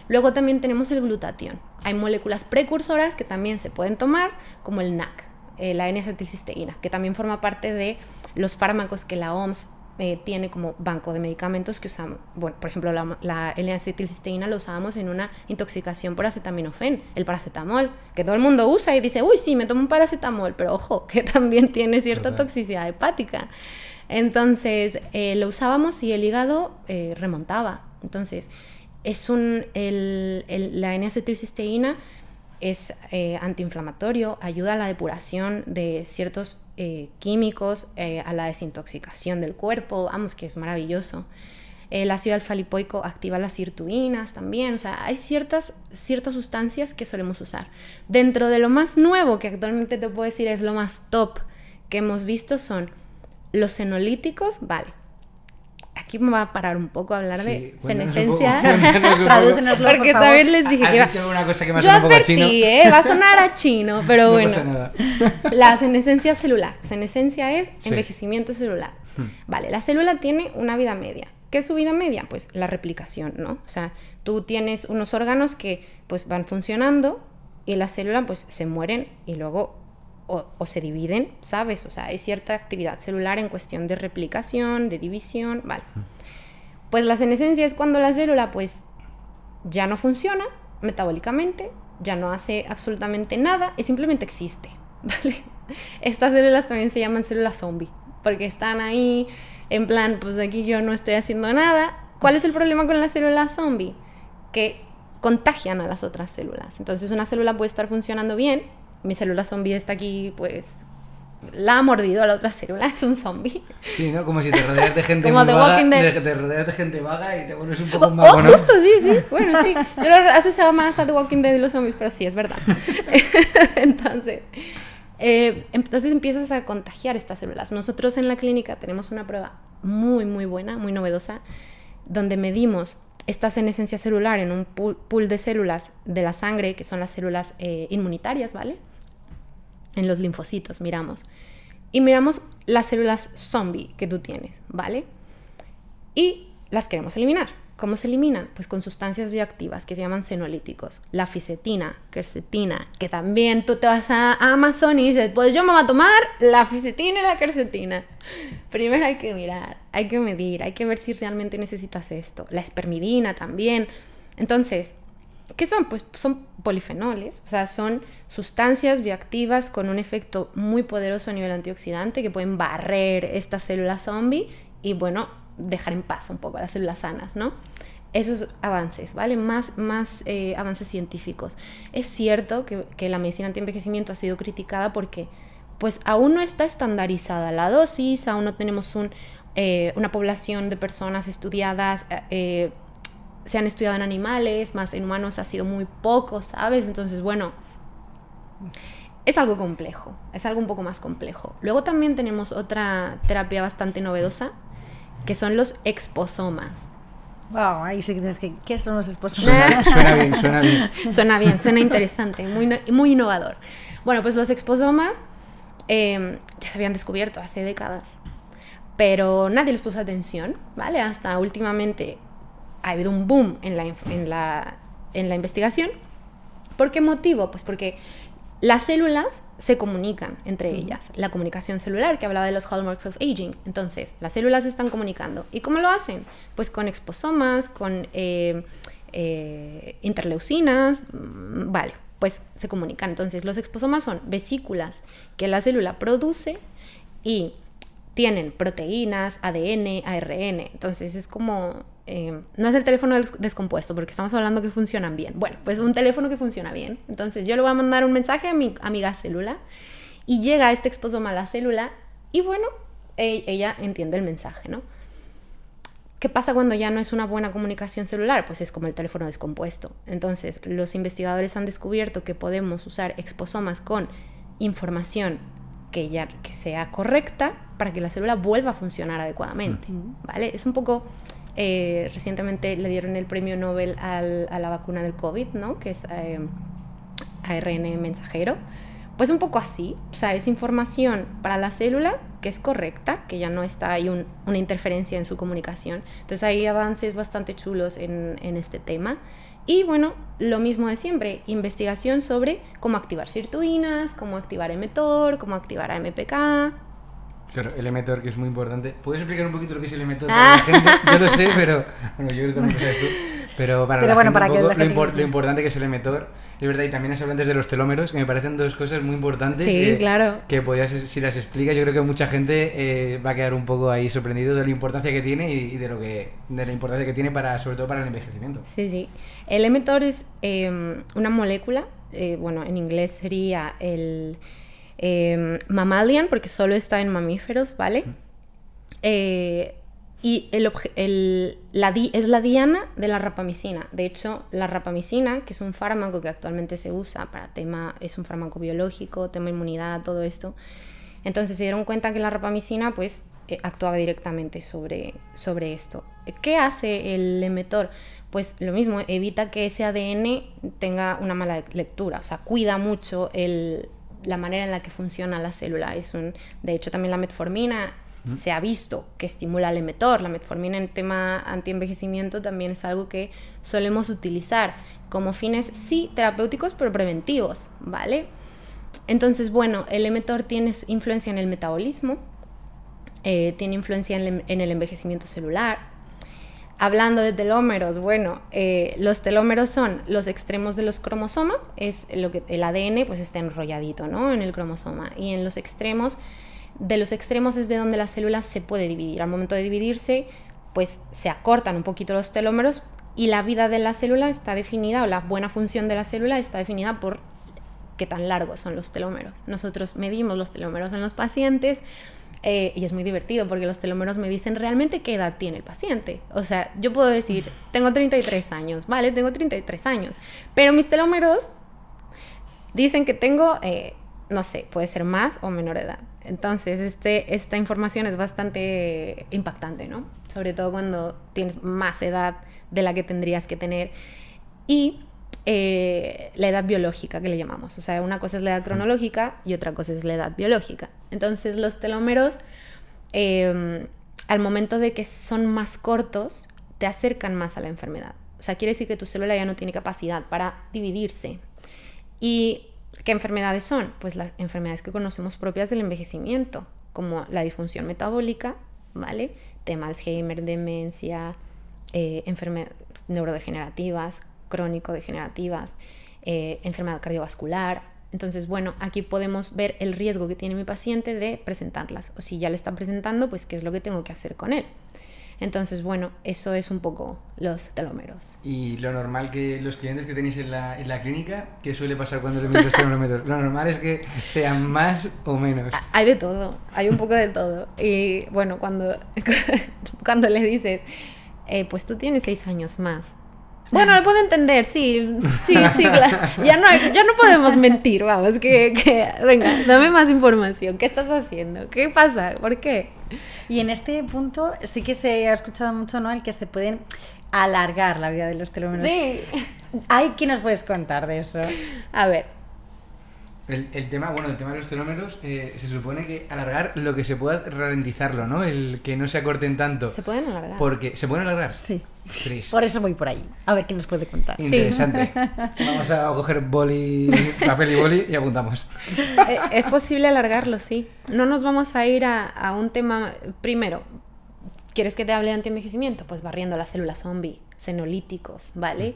Luego también tenemos el glutatión. Hay moléculas precursoras que también se pueden tomar, como el NAC, la N-acetilcisteína, que también forma parte de los fármacos que la OMS tiene como banco de medicamentos que usamos. Bueno, por ejemplo, la N-acetilcisteína lo usábamos en una intoxicación por acetaminofén, el paracetamol, que todo el mundo usa y dice, uy, sí, me tomo un paracetamol, pero ojo, que también tiene cierta toxicidad hepática. Entonces, lo usábamos y el hígado remontaba. Entonces, la N-acetilcisteína es antiinflamatorio, ayuda a la depuración de ciertos químicos, a la desintoxicación del cuerpo, vamos, que es maravilloso. El ácido alfa-lipoico activa las sirtuinas también, o sea, hay ciertas sustancias que solemos usar. Dentro de lo más nuevo que actualmente te puedo decir es lo más top que hemos visto son los senolíticos, vale. Aquí me va a parar un poco a hablar de senescencia. Porque también les dije que dicho una cosa que me yo un poco advertí, chino. Va a sonar a chino, pero no bueno. Pasa nada. La senescencia celular. Senescencia es Sí. envejecimiento celular. Vale, la célula tiene una vida media. ¿Qué es su vida media? Pues la replicación, ¿no? O sea, tú tienes unos órganos que pues van funcionando y las células pues se mueren y luego o se dividen, ¿sabes? O sea, hay cierta actividad celular en cuestión de replicación, de división, vale. Pues la senescencia es cuando la célula pues ya no funciona metabólicamente, ya no hace absolutamente nada y simplemente existe, ¿vale? Estas células también se llaman células zombie, porque están ahí en plan, pues aquí yo no estoy haciendo nada. ¿Cuál es el problema con las células zombie? Que contagian a las otras células. Entonces una célula puede estar funcionando bien, mi célula zombie está aquí, pues la ha mordido a la otra célula, es un zombie. Sí, ¿no? Como si te rodeas de gente Como muy The vaga, Walking Dead. te rodeas de gente vaga y te vuelves un poco más bueno. Justo, sí, bueno, sí. Yo lo asociaba más a The Walking Dead y los zombies, pero sí, es verdad. Entonces empiezas a contagiar estas células. Nosotros en la clínica tenemos una prueba muy, muy buena, muy novedosa, donde medimos esta senescencia celular en un pool de células de la sangre, que son las células inmunitarias, ¿vale? En los linfocitos miramos. Y miramos las células zombie que tú tienes, ¿vale? Y las queremos eliminar. ¿Cómo se eliminan? Pues con sustancias bioactivas que se llaman senolíticos. La fisetina, quercetina, que también tú te vas a Amazon y dices, pues yo me voy a tomar la fisetina y la quercetina. Primero hay que mirar, hay que medir, hay que ver si realmente necesitas esto. La espermidina también. Entonces, ¿qué son? Pues son polifenoles, o sea, son sustancias bioactivas con un efecto muy poderoso a nivel antioxidante que pueden barrer estas células zombie y, bueno, dejar en paz un poco a las células sanas, ¿no? Esos avances, ¿vale? Más avances científicos. Es cierto que la medicina antienvejecimiento ha sido criticada porque pues aún no está estandarizada la dosis, aún no tenemos una población de personas estudiadas, se han estudiado en animales, más en humanos ha sido muy poco, ¿sabes? Entonces, bueno, es algo complejo, es algo un poco más complejo. Luego también tenemos otra terapia bastante novedosa, que son los exposomas. Wow, ahí sí que tienes que... ¿Qué son los exposomas? Suena bien, suena bien. Suena bien, suena interesante, muy innovador. Bueno, pues los exposomas ya se habían descubierto hace décadas, pero nadie les puso atención, ¿vale? Hasta últimamente ha habido un boom en la investigación. ¿Por qué motivo? Pues porque las células se comunican entre ellas. La comunicación celular, que hablaba de los hallmarks of aging. Entonces, las células se están comunicando. ¿Y cómo lo hacen? Pues con exposomas, con interleucinas, vale, pues se comunican. Entonces, los exposomas son vesículas que la célula produce y tienen proteínas, ADN, ARN. Entonces, es como... no es el teléfono descompuesto, porque estamos hablando que funcionan bien. Bueno, pues un teléfono que funciona bien. Entonces yo le voy a mandar un mensaje a mi amiga célula y llega este exposoma a la célula y bueno, ella entiende el mensaje, ¿no? ¿qué pasa cuando ya no es una buena comunicación celular? Pues es como el teléfono descompuesto. Entonces, los investigadores han descubierto que podemos usar exposomas con información que sea correcta para que la célula vuelva a funcionar adecuadamente, ¿vale? Es un poco... recientemente le dieron el premio Nobel a la vacuna del COVID, ¿no? Que es ARN mensajero. Pues un poco así, o sea, es información para la célula que es correcta, que ya no está ahí una interferencia en su comunicación. Entonces hay avances bastante chulos en este tema. Y bueno, lo mismo de siempre, investigación sobre cómo activar sirtuinas, cómo activar mTOR, cómo activar AMPK. Claro, el mTOR, que es muy importante. ¿Puedes explicar un poquito lo que es el mTOR para la gente? Yo lo sé, pero... Bueno, yo creo que también lo sabes tú. Pero para la gente para un poco, que lo importante que es el mTOR. Es verdad, y también has hablado antes de los telómeros, que me parecen dos cosas muy importantes. Sí, claro. Que podías, si las explicas, yo creo que mucha gente va a quedar un poco ahí sorprendido de la importancia que tiene y de la importancia que tiene sobre todo para el envejecimiento. Sí, sí. El mTOR es una molécula, bueno, en inglés sería el... mammalian, porque solo está en mamíferos, ¿vale? Y es la diana de la rapamicina. De hecho, la rapamicina, que es un fármaco que actualmente se usa para es un fármaco biológico, tema inmunidad, todo esto. Entonces se dieron cuenta que la rapamicina pues actuaba directamente sobre esto. ¿Qué hace el mTOR? Pues lo mismo, evita que ese ADN tenga una mala lectura, o sea, cuida mucho la manera en la que funciona la célula. De hecho, también la metformina se ha visto que estimula el mTOR. La metformina en tema antienvejecimiento también es algo que solemos utilizar como fines, sí, terapéuticos, pero preventivos, ¿vale? Entonces, bueno, el mTOR tiene influencia en el metabolismo, tiene influencia en el envejecimiento celular. Hablando de telómeros, bueno, los telómeros son los extremos de los cromosomas, es lo que el ADN pues está enrolladito, ¿no? En el cromosoma, y en los extremos es de donde la célula se puede dividir. Al momento de dividirse, pues se acortan un poquito los telómeros y la vida de la célula está definida, o la buena función de la célula está definida por qué tan largos son los telómeros. Nosotros medimos los telómeros en los pacientes. Y es muy divertido porque los telómeros me dicen realmente qué edad tiene el paciente. O sea, yo puedo decir, tengo 33 años, vale, tengo 33 años, pero mis telómeros dicen que tengo, no sé, puede ser más o menor edad. Entonces, esta información es bastante impactante, ¿no? Sobre todo cuando tienes más edad de la que tendrías que tener. Y la edad biológica, que le llamamos. O sea, una cosa es la edad cronológica y otra cosa es la edad biológica. Entonces, los telómeros, al momento de que son más cortos, te acercan más a la enfermedad. O sea, quiere decir que tu célula ya no tiene capacidad para dividirse. ¿Y qué enfermedades son? Pues las enfermedades que conocemos propias del envejecimiento, como la disfunción metabólica, ¿vale? Tema Alzheimer, demencia, enfermedades neurodegenerativas, crónico-degenerativas, enfermedad cardiovascular. Entonces, bueno, aquí podemos ver el riesgo que tiene mi paciente de presentarlas. O si ya le está presentando, pues qué es lo que tengo que hacer con él. Entonces, bueno, eso es un poco los telómeros. Y lo normal que los clientes que tenéis en la clínica, ¿qué suele pasar cuando le mides los telómetros? Lo normal es que sean más o menos. Hay de todo, hay un poco de todo. Y bueno, cuando le dices, pues tú tienes 6 años más. Bueno, lo puedo entender, sí, claro. Ya no podemos mentir, vamos, venga, dame más información. ¿Qué estás haciendo? ¿Qué pasa? ¿Por qué? Y en este punto sí que se ha escuchado mucho, ¿no? El que se pueden alargar la vida de los telómeros. Sí. Ay, ¿qué nos puedes contar de eso? A ver. El tema de los telómeros, se supone que alargar lo que se pueda, ralentizarlo, ¿no? El que no se acorten tanto. ¿Se pueden alargar? Porque ¿se pueden alargar? Sí. Tris. Por eso voy por ahí. A ver qué nos puede contar. Interesante. Sí. Vamos a coger papel y boli y apuntamos. Es posible alargarlo, sí. No nos vamos a ir a un tema... Primero, ¿quieres que te hable de antienvejecimiento? Pues barriendo las células zombie, senolíticos, ¿vale?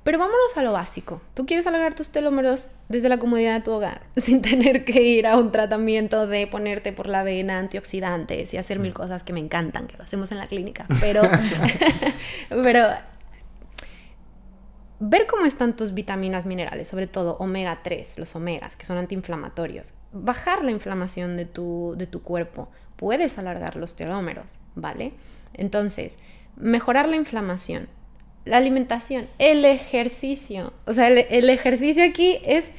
Pero vámonos a lo básico. ¿Tú quieres alargar tus telómeros desde la comodidad de tu hogar? Sin tener que ir a un tratamiento de ponerte por la vena antioxidantes y hacer 1000 cosas que me encantan, que lo hacemos en la clínica. Pero ver cómo están tus vitaminas minerales, sobre todo omega 3, los omegas, que son antiinflamatorios. Bajar la inflamación de tu cuerpo. Puedes alargar los telómeros, ¿vale? Entonces, mejorar la inflamación, la alimentación, el ejercicio. O sea, el ejercicio aquí es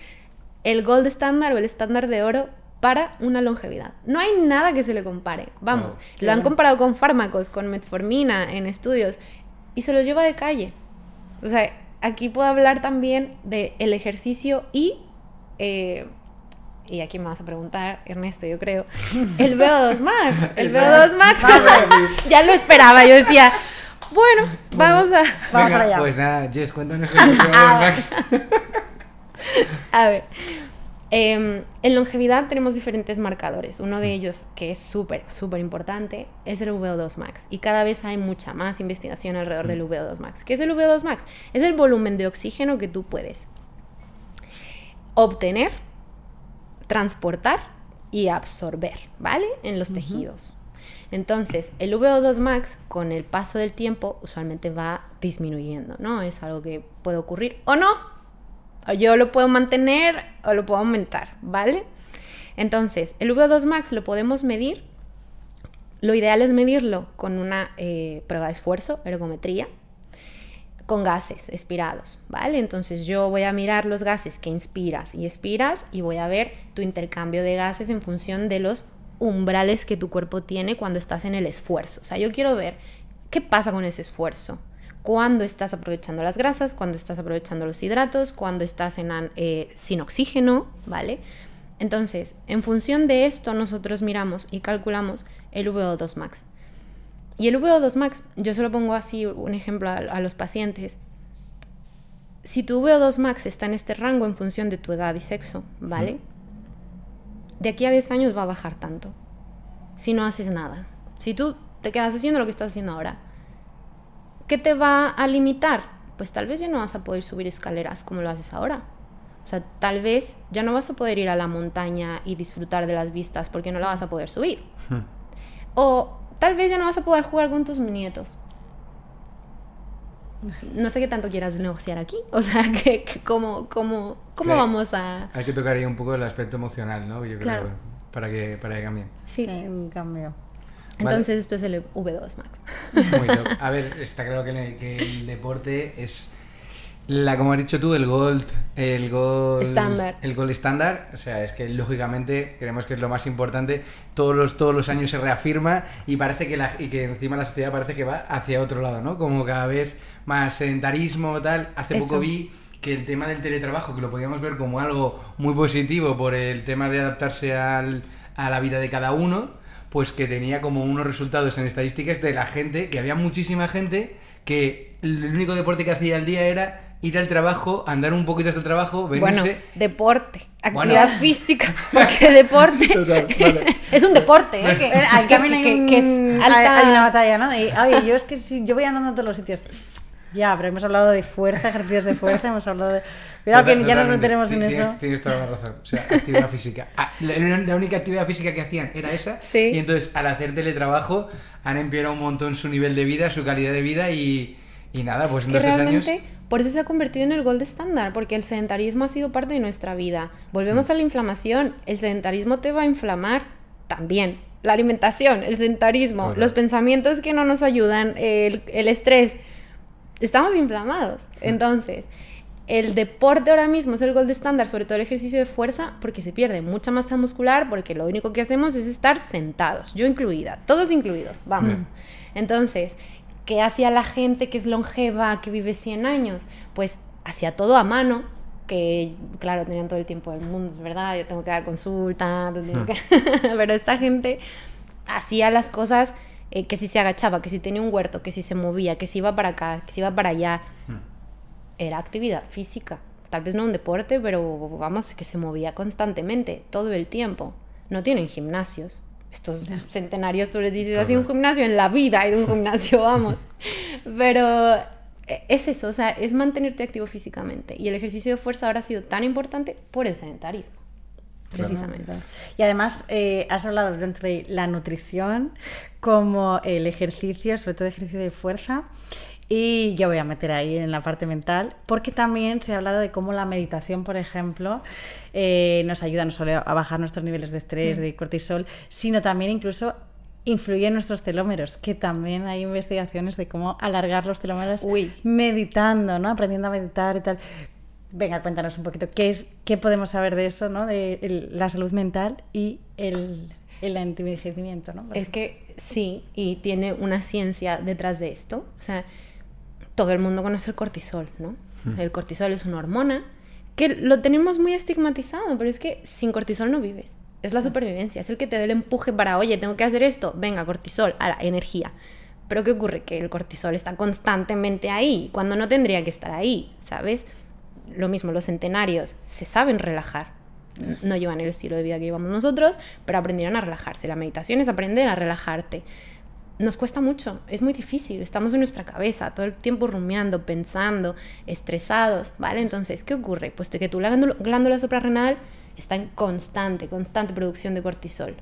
el gold standard o el estándar de oro para una longevidad. No hay nada que se le compare. Vamos, lo han comparado con fármacos, con metformina en estudios y se los lleva de calle. O sea, aquí puedo hablar también del ejercicio y aquí me vas a preguntar, Ernesto, yo creo, el VO2 Max. El VO2 Max, ya lo esperaba, yo decía, bueno, vamos para allá. Pues nada, Jess, cuéntanos el VO2 Max. A ver, en longevidad tenemos diferentes marcadores. Uno de ellos, que es súper importante, es el VO2 Max. Y cada vez hay mucha más investigación alrededor del VO2 Max. ¿Qué es el VO2 Max? Es el volumen de oxígeno que tú puedes obtener, transportar y absorber, ¿vale? En los tejidos. Entonces, el VO2 Max, con el paso del tiempo, usualmente va disminuyendo, ¿no? Es algo que puede ocurrir o no. O yo lo puedo mantener o lo puedo aumentar, ¿vale? Entonces, el VO2 Max lo podemos medir. Lo ideal es medirlo con una prueba de esfuerzo, ergometría, con gases expirados, ¿vale? Entonces yo voy a mirar los gases que inspiras y expiras y voy a ver tu intercambio de gases en función de los umbrales que tu cuerpo tiene cuando estás en el esfuerzo. O sea, yo quiero ver qué pasa con ese esfuerzo. Cuando estás aprovechando las grasas, cuando estás aprovechando los hidratos, cuando estás sin oxígeno, ¿vale? Entonces, en función de esto nosotros miramos y calculamos el VO2 Max. Y el VO2 Max, yo se lo pongo así un ejemplo a los pacientes. Si tu VO2 Max está en este rango en función de tu edad y sexo, ¿vale? De aquí a 10 años va a bajar tanto. Si no haces nada. Si tú te quedas haciendo lo que estás haciendo ahora, ¿qué te va a limitar? Pues tal vez ya no vas a poder subir escaleras como lo haces ahora. O sea, tal vez ya no vas a poder ir a la montaña y disfrutar de las vistas porque no la vas a poder subir. O tal vez ya no vas a poder jugar con tus nietos. No sé qué tanto quieras negociar aquí. O sea, ¿cómo vamos a...? Hay que tocar ahí un poco el aspecto emocional, ¿no? Yo creo, claro. para que cambien. Sí. Un cambio. Entonces Vale. esto es el V2 Max. Muy top. A ver, está claro que el deporte es... como has dicho tú, el gold Estándar. El gold estándar, o sea, es que lógicamente creemos que es lo más importante. Todos los años se reafirma y parece que encima la sociedad parece que va hacia otro lado, ¿no? Como cada vez más sedentarismo, tal. Hace Eso. poco vi que el tema del teletrabajo, que lo podíamos ver como algo muy positivo por el tema de adaptarse a la vida de cada uno, pues que tenía como unos resultados en estadísticas de la gente, que había muchísima gente que el único deporte que hacía al día era ir al trabajo, andar un poquito hasta el trabajo, venirse... Bueno, deporte, actividad física, porque deporte Total, vale. es un deporte, ¿eh? Ahí también que es alta... hay una batalla, ¿no? Oye, yo es que si yo voy andando a todos los sitios. Ya, pero hemos hablado de fuerza, ejercicios de fuerza, hemos hablado de... Cuidado que ya nos meteremos en eso. Tienes toda la razón. O sea, actividad física. La única actividad física que hacían era esa. Sí. Y entonces, al hacer teletrabajo, han empeorado un montón su nivel de vida, su calidad de vida y nada, pues en que 2-3 años... realmente por eso se ha convertido en el gold estándar, porque el sedentarismo ha sido parte de nuestra vida. Volvemos a la inflamación. El sedentarismo te va a inflamar también. La alimentación, el sedentarismo, Correcto. los pensamientos que no nos ayudan, el estrés. Estamos inflamados. Entonces, el deporte ahora mismo es el gold estándar, sobre todo el ejercicio de fuerza, porque se pierde mucha masa muscular, porque lo único que hacemos es estar sentados, yo incluida, todos incluidos, vamos. Entonces, ¿qué hacía la gente que es longeva, que vive 100 años? Pues hacía todo a mano, que claro, tenían todo el tiempo del mundo, ¿verdad? Yo tengo que dar consulta, pero esta gente hacía las cosas... que si se agachaba, que si tenía un huerto, que si se movía, que si iba para acá, que si iba para allá. Era actividad física. Tal vez no un deporte, pero vamos, que se movía constantemente, todo el tiempo. No tienen gimnasios. Estos centenarios, tú les dices, así un gimnasio en la vida, hay un gimnasio, vamos. Pero es eso, o sea, es mantenerte activo físicamente. Y el ejercicio de fuerza ahora ha sido tan importante por el sedentarismo. Precisamente. Y además has hablado dentro de la nutrición como el ejercicio, sobre todo ejercicio de fuerza, Y yo voy a meter ahí en la parte mental, porque también se ha hablado de cómo la meditación, por ejemplo, nos ayuda no solo a bajar nuestros niveles de estrés, de cortisol, sino también incluso influye en nuestros telómeros, que también hay investigaciones de cómo alargar los telómeros meditando, ¿no? Aprendiendo a meditar y tal. Venga, cuéntanos un poquito, ¿qué podemos saber de eso, ¿no? De la salud mental y el envejecimiento, ¿no? Es que sí, y tiene una ciencia detrás de esto. O sea, todo el mundo conoce el cortisol, ¿no? El cortisol es una hormona que lo tenemos muy estigmatizado, pero es que sin cortisol no vives. Es la supervivencia, es el que te da el empuje para, oye, tengo que hacer esto, venga, cortisol, a la energía. Pero ¿qué ocurre? Que el cortisol está constantemente ahí, cuando no tendría que estar ahí, ¿sabes? Lo mismo, los centenarios se saben relajar. No llevan el estilo de vida que llevamos nosotros, pero aprendieron a relajarse. La meditación es aprender a relajarte. Nos cuesta mucho, es muy difícil, estamos en nuestra cabeza todo el tiempo rumiando, pensando, estresados, ¿vale? Entonces, ¿qué ocurre? Pues que tu glándula suprarrenal está en constante producción de cortisol.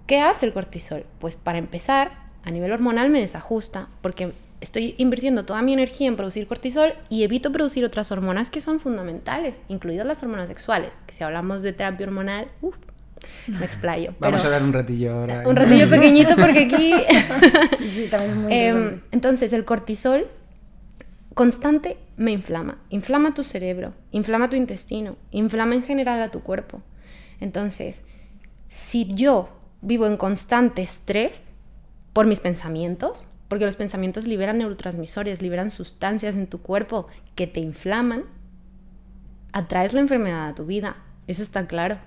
¿Qué hace el cortisol? Pues para empezar, a nivel hormonal me desajusta, porque estoy invirtiendo toda mi energía en producir cortisol y evito producir otras hormonas que son fundamentales, incluidas las hormonas sexuales, que si hablamos de terapia hormonal, me explayo. Vamos a hablar un ratillo ahora. Un ratillo pequeñito porque aquí... sí, también es muy interesante. Entonces, el cortisol constante me inflama tu cerebro, inflama tu intestino, inflama en general a tu cuerpo. Entonces, si yo vivo en constante estrés por mis pensamientos, porque los pensamientos liberan neurotransmisores, liberan sustancias en tu cuerpo que te inflaman, atraes la enfermedad a tu vida, eso está claro.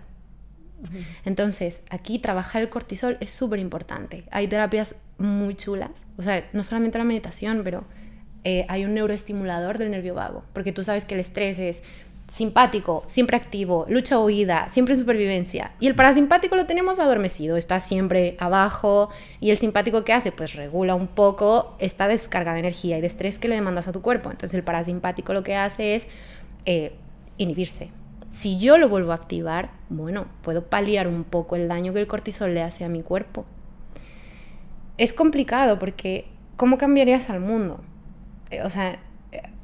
Entonces, aquí trabajar el cortisol es súper importante. Hay terapias muy chulas, o sea, no solamente la meditación, pero hay un neuroestimulador del nervio vago, porque tú sabes que el estrés es simpático, siempre activo, lucha o huida, siempre supervivencia, y el parasimpático lo tenemos adormecido, está siempre abajo, y el simpático ¿qué hace? Pues regula un poco esta descarga de energía y de estrés que le demandas a tu cuerpo. Entonces el parasimpático lo que hace es inhibirse. Si yo lo vuelvo a activar, bueno, puedo paliar un poco el daño que el cortisol le hace a mi cuerpo. Es complicado porque ¿cómo cambiarías al mundo? O sea,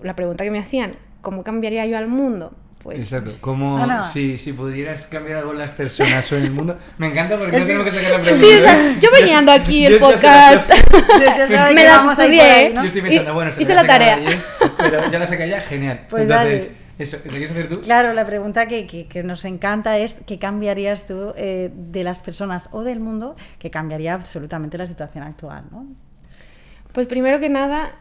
la pregunta que me hacían, ¿cómo cambiaría yo al mundo? Pues, exacto, como si pudieras cambiar algo en las personas o en el mundo. Me encanta porque no tenemos que sacar la pregunta. Sí, o sea, yo veníando aquí el podcast, me la estudié, ¿no? Yo estoy pensando, bueno, hice la tarea. Pero ya la saqué ya, genial. Pues entonces, dale. Eso, ¿la quieres hacer tú? Claro, la pregunta que nos encanta es ¿qué cambiarías tú de las personas o del mundo que cambiaría absolutamente la situación actual, ¿no? Pues primero que nada,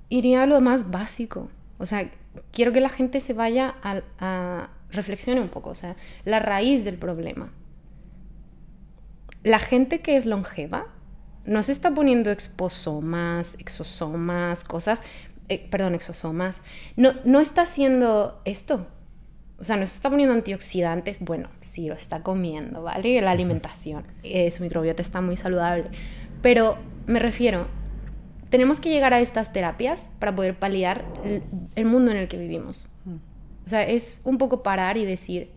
iría a lo más básico. O sea, quiero que la gente se vaya a reflexione un poco. O sea, la raíz del problema. La gente que es longeva no se está poniendo exosomas, cosas... exosomas. No está haciendo esto. O sea, no se está poniendo antioxidantes. Bueno, sí lo está comiendo, ¿vale? La alimentación. Su microbiota está muy saludable. Pero me refiero, tenemos que llegar a estas terapias para poder paliar el mundo en el que vivimos. O sea, es un poco parar y decir,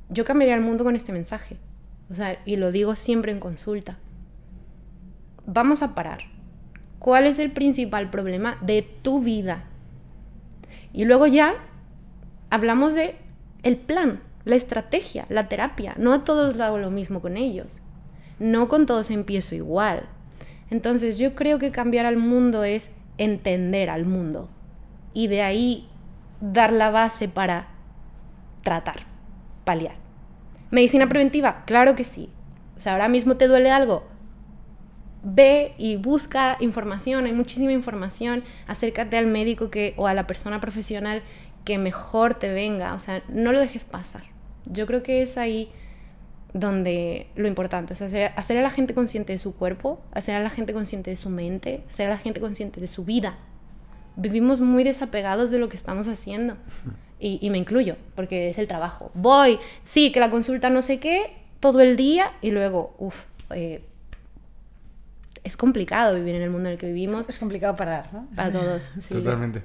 yo cambiaría el mundo con este mensaje. O sea, y lo digo siempre en consulta. Vamos a parar. ¿Cuál es el principal problema de tu vida? Y luego ya hablamos de el plan, la estrategia, la terapia. No a todos hago lo mismo con ellos. No con todos empiezo igual. Entonces yo creo que cambiar al mundo es entender al mundo. Y de ahí dar la base para tratar, paliar. ¿Medicina preventiva? Claro que sí. O sea, ahora mismo te duele algo. Ve y busca información, hay muchísima información, acércate al médico o a la persona profesional que mejor te venga, o sea, no lo dejes pasar. Yo creo que es ahí donde lo importante, o sea, hacer a la gente consciente de su cuerpo, hacer a la gente consciente de su mente, hacer a la gente consciente de su vida. Vivimos muy desapegados de lo que estamos haciendo y me incluyo, porque es el trabajo. Voy, sí, que la consulta no sé qué, todo el día y luego, es complicado vivir en el mundo en el que vivimos. Es complicado parar, ¿no? Para todos. Sí. Totalmente.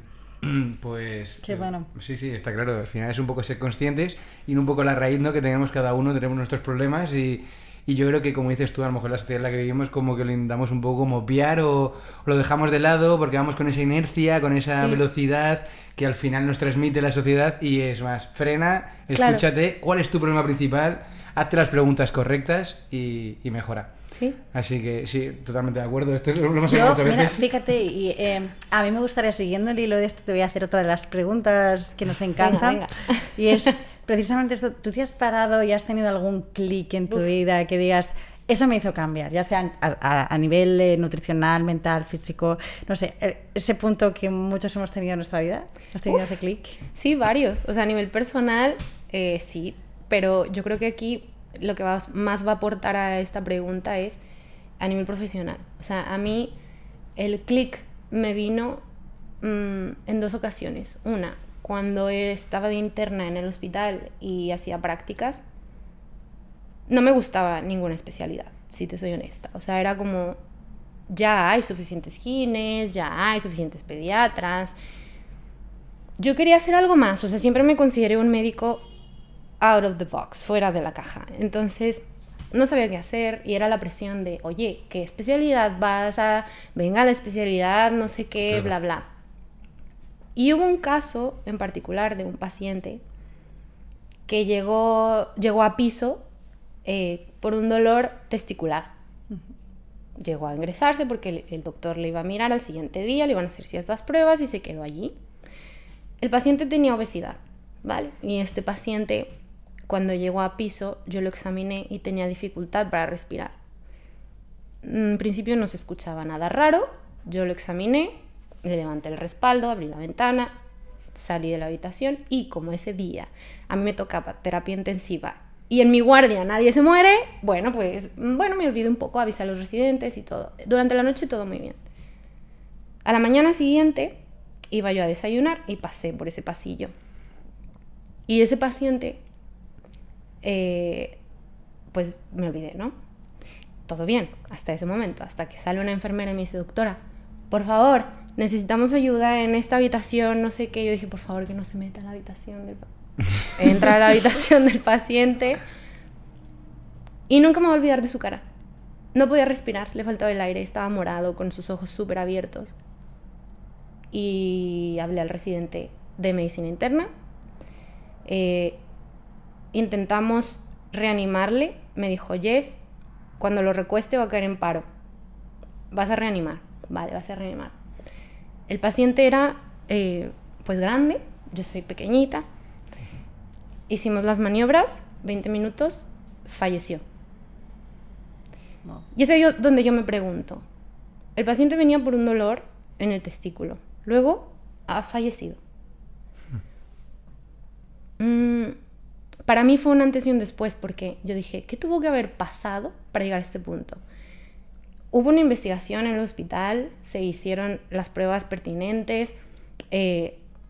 Pues... Qué bueno. Sí, está claro. Al final es un poco ser conscientes y un poco la raíz, ¿no? Que tenemos cada uno, tenemos nuestros problemas y y yo creo que, como dices tú, a lo mejor la sociedad en la que vivimos como que lo intentamos un poco como obviar o lo dejamos de lado porque vamos con esa inercia, con esa velocidad que al final nos transmite la sociedad y es más, frena, escúchate, ¿cuál es tu problema principal? Hazte las preguntas correctas y mejora. Sí. Así que sí, totalmente de acuerdo. Esto lo hemos hablado muchas veces. Fíjate, y, a mí me gustaría, siguiendo el hilo de esto, te voy a hacer otra de las preguntas que nos encantan. Venga. Y es precisamente esto, ¿tú te has parado y has tenido algún clic en tu vida que digas, eso me hizo cambiar? Ya sea a nivel nutricional, mental, físico, no sé, ese punto que muchos hemos tenido en nuestra vida. ¿Has tenido ese clic? Sí, varios. O sea, a nivel personal, sí. Pero yo creo que aquí lo que más va a aportar a esta pregunta es a nivel profesional. O sea, a mí el clic me vino en 2 ocasiones. Una, cuando estaba de interna en el hospital y hacía prácticas, no me gustaba ninguna especialidad, si te soy honesta. O sea, era como, ya hay suficientes gines, ya hay suficientes pediatras. Yo quería hacer algo más. O sea, siempre me consideré un médico out of the box, fuera de la caja. Entonces, no sabía qué hacer y era la presión de, oye, ¿qué especialidad vas a...? Venga, la especialidad, no sé qué, claro. Bla, bla. Y hubo un caso en particular de un paciente que llegó a piso por un dolor testicular. Llegó a ingresarse porque el doctor le iba a mirar al siguiente día, le iban a hacer ciertas pruebas y se quedó allí. El paciente tenía obesidad, ¿vale? Y este paciente, cuando llegó a piso, yo lo examiné y tenía dificultad para respirar. En principio no se escuchaba nada raro, yo lo examiné, le levanté el respaldo, abrí la ventana, salí de la habitación y como ese día a mí me tocaba terapia intensiva y en mi guardia nadie se muere, bueno, me olvidé un poco, avisé a los residentes y todo. Durante la noche todo muy bien. A la mañana siguiente iba yo a desayunar y pasé por ese pasillo. Y ese paciente, pues me olvidé, ¿no? Todo bien, hasta ese momento, hasta que sale una enfermera y me dice, doctora, por favor, necesitamos ayuda en esta habitación, no sé qué. Yo dije, por favor, que no se meta a la habitación del entra a la habitación del paciente y nunca me voy a olvidar de su cara. No podía respirar, le faltaba el aire, estaba morado, con sus ojos súper abiertos. Y hablé al residente de medicina interna. Intentamos reanimarle. Me dijo, Jess, cuando lo recueste va a caer en paro. Vas a reanimar. Vale, vas a reanimar. El paciente era pues grande, yo soy pequeñita. Hicimos las maniobras, 20 minutos, falleció. Wow. Y es ahí donde yo me pregunto, el paciente venía por un dolor en el testículo, luego ha fallecido. Para mí fue un antes y un después, porque yo dije, ¿qué tuvo que haber pasado para llegar a este punto? Hubo una investigación en el hospital, se hicieron las pruebas pertinentes,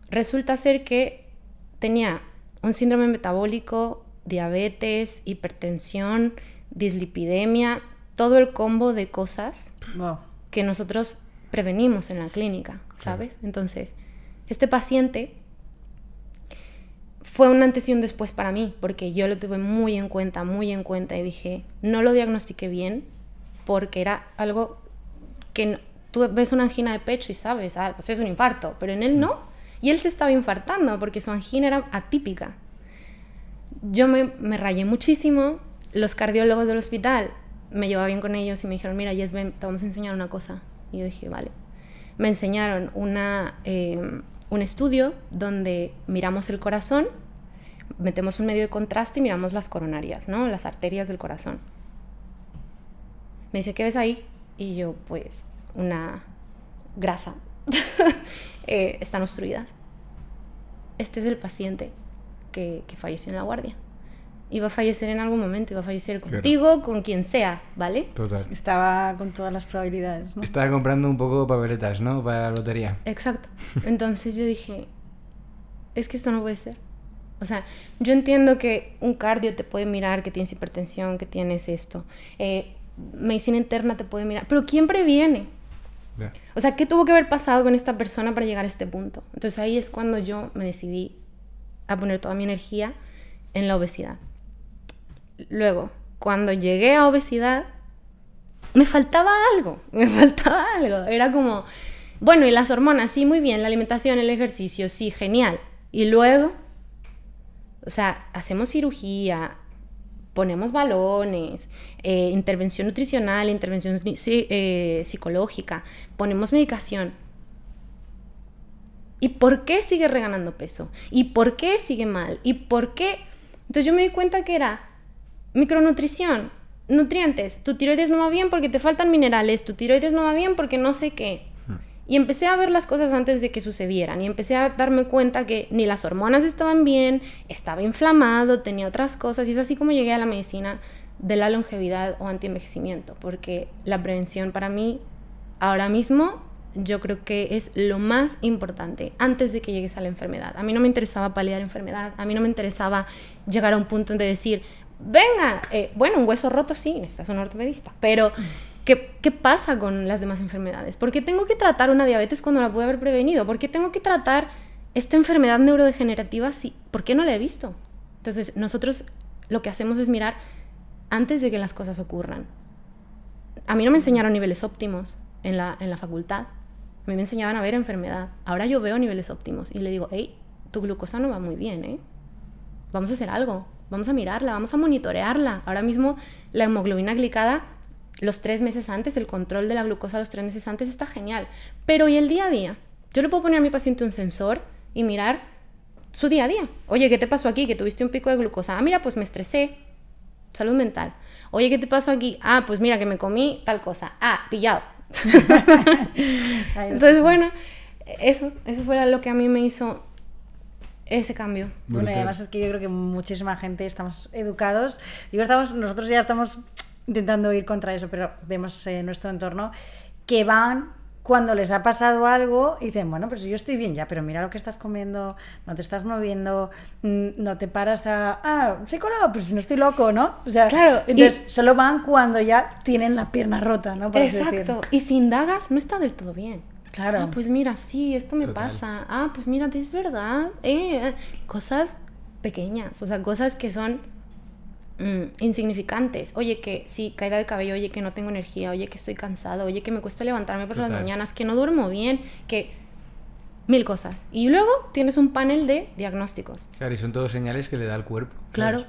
resulta ser que tenía un síndrome metabólico, diabetes, hipertensión, dislipidemia, todo el combo de cosas que nosotros prevenimos en la clínica, ¿sabes? Claro. Entonces, este paciente fue un antes y un después para mí, porque yo lo tuve muy en cuenta y dije, no lo diagnostiqué bien, porque era algo que tú ves una angina de pecho y sabes, pues es un infarto, pero en él no. Y él se estaba infartando porque su angina era atípica. Yo me rayé muchísimo. Los cardiólogos del hospital, me llevaba bien con ellos y me dijeron, mira, Jess, ven, te vamos a enseñar una cosa. Y yo dije, vale. Me enseñaron un estudio donde miramos el corazón, metemos un medio de contraste y miramos las coronarias, ¿no? Las arterias del corazón. Me dice, ¿qué ves ahí? Y yo, pues, una grasa. Están obstruidas. Este es el paciente que falleció en la guardia. Iba a fallecer en algún momento, iba a fallecer contigo, claro. Con quien sea, ¿vale? Total. Estaba con todas las probabilidades, ¿no? Estaba comprando un poco papeletas, ¿no? Para la lotería. Exacto. Entonces yo dije, es que esto no puede ser. O sea, yo entiendo que un cardio te puede mirar que tienes hipertensión, que tienes esto. Medicina interna te puede mirar. Pero ¿quién previene? Yeah. O sea, ¿qué tuvo que haber pasado con esta persona para llegar a este punto? Entonces ahí es cuando yo me decidí a poner toda mi energía en la obesidad. Luego, cuando llegué a obesidad, me faltaba algo. Era como, bueno, y las hormonas, sí, muy bien, la alimentación, el ejercicio, sí, genial. Y luego, o sea, hacemos cirugía, ponemos balones, intervención nutricional, intervención psicológica, ponemos medicación. ¿Y por qué sigue reganando peso? ¿Y por qué sigue mal? ¿Y por qué? Entonces yo me di cuenta que era micronutrición, nutrientes. Tu tiroides no va bien porque te faltan minerales, tu tiroides no va bien porque no sé qué. Y empecé a ver las cosas antes de que sucedieran y empecé a darme cuenta que ni las hormonas estaban bien, estaba inflamado, tenía otras cosas, y es así como llegué a la medicina de la longevidad o antienvejecimiento, porque la prevención para mí ahora mismo yo creo que es lo más importante antes de que llegues a la enfermedad. A mí no me interesaba paliar enfermedad, a mí no me interesaba llegar a un punto de decir, venga, bueno, un hueso roto sí, necesitas un ortopedista, pero ¿qué pasa con las demás enfermedades? ¿Por qué tengo que tratar una diabetes cuando la pude haber prevenido? ¿Por qué tengo que tratar esta enfermedad neurodegenerativa si, ¿por qué no la he visto? Entonces, nosotros lo que hacemos es mirar antes de que las cosas ocurran. A mí no me enseñaron niveles óptimos en la facultad. A mí me enseñaban a ver enfermedad. Ahora yo veo niveles óptimos y le digo, hey, tu glucosa no va muy bien, ¿eh? Vamos a hacer algo. Vamos a mirarla, vamos a monitorearla. Ahora mismo la hemoglobina glicada, los 3 meses antes, el control de la glucosa los 3 meses antes está genial. Pero ¿y el día a día? Yo le puedo poner a mi paciente un sensor y mirar su día a día. Oye, ¿qué te pasó aquí? Que tuviste un pico de glucosa. Ah, mira, pues me estresé. Salud mental. Oye, ¿qué te pasó aquí? Ah, pues mira, que me comí tal cosa. Ah, pillado. Entonces, bueno, eso fue lo que a mí me hizo ese cambio. Bueno, y además es que yo creo que muchísima gente estamos educados. Digo, nosotros ya estamos intentando ir contra eso, pero vemos en nuestro entorno que van cuando les ha pasado algo y dicen, bueno, pues yo estoy bien ya, pero mira lo que estás comiendo, no te estás moviendo, no te paras psicólogo, pues si no estoy loco, ¿no? O sea, claro, entonces solo van cuando ya tienen la pierna rota, ¿no? Para exacto, y si indagas, no está del todo bien. Claro. Ah, pues mira, sí, esto me Total. pasa. Ah, pues mira, es verdad. Cosas pequeñas, o sea, cosas que son insignificantes. Oye, que sí, caída de cabello, oye, que no tengo energía, oye, que estoy cansado, oye, que me cuesta levantarme por las mañanas, que no duermo bien, que 1000 cosas. Y luego tienes un panel de diagnósticos. Claro, y son todos señales que le da el cuerpo. Claro.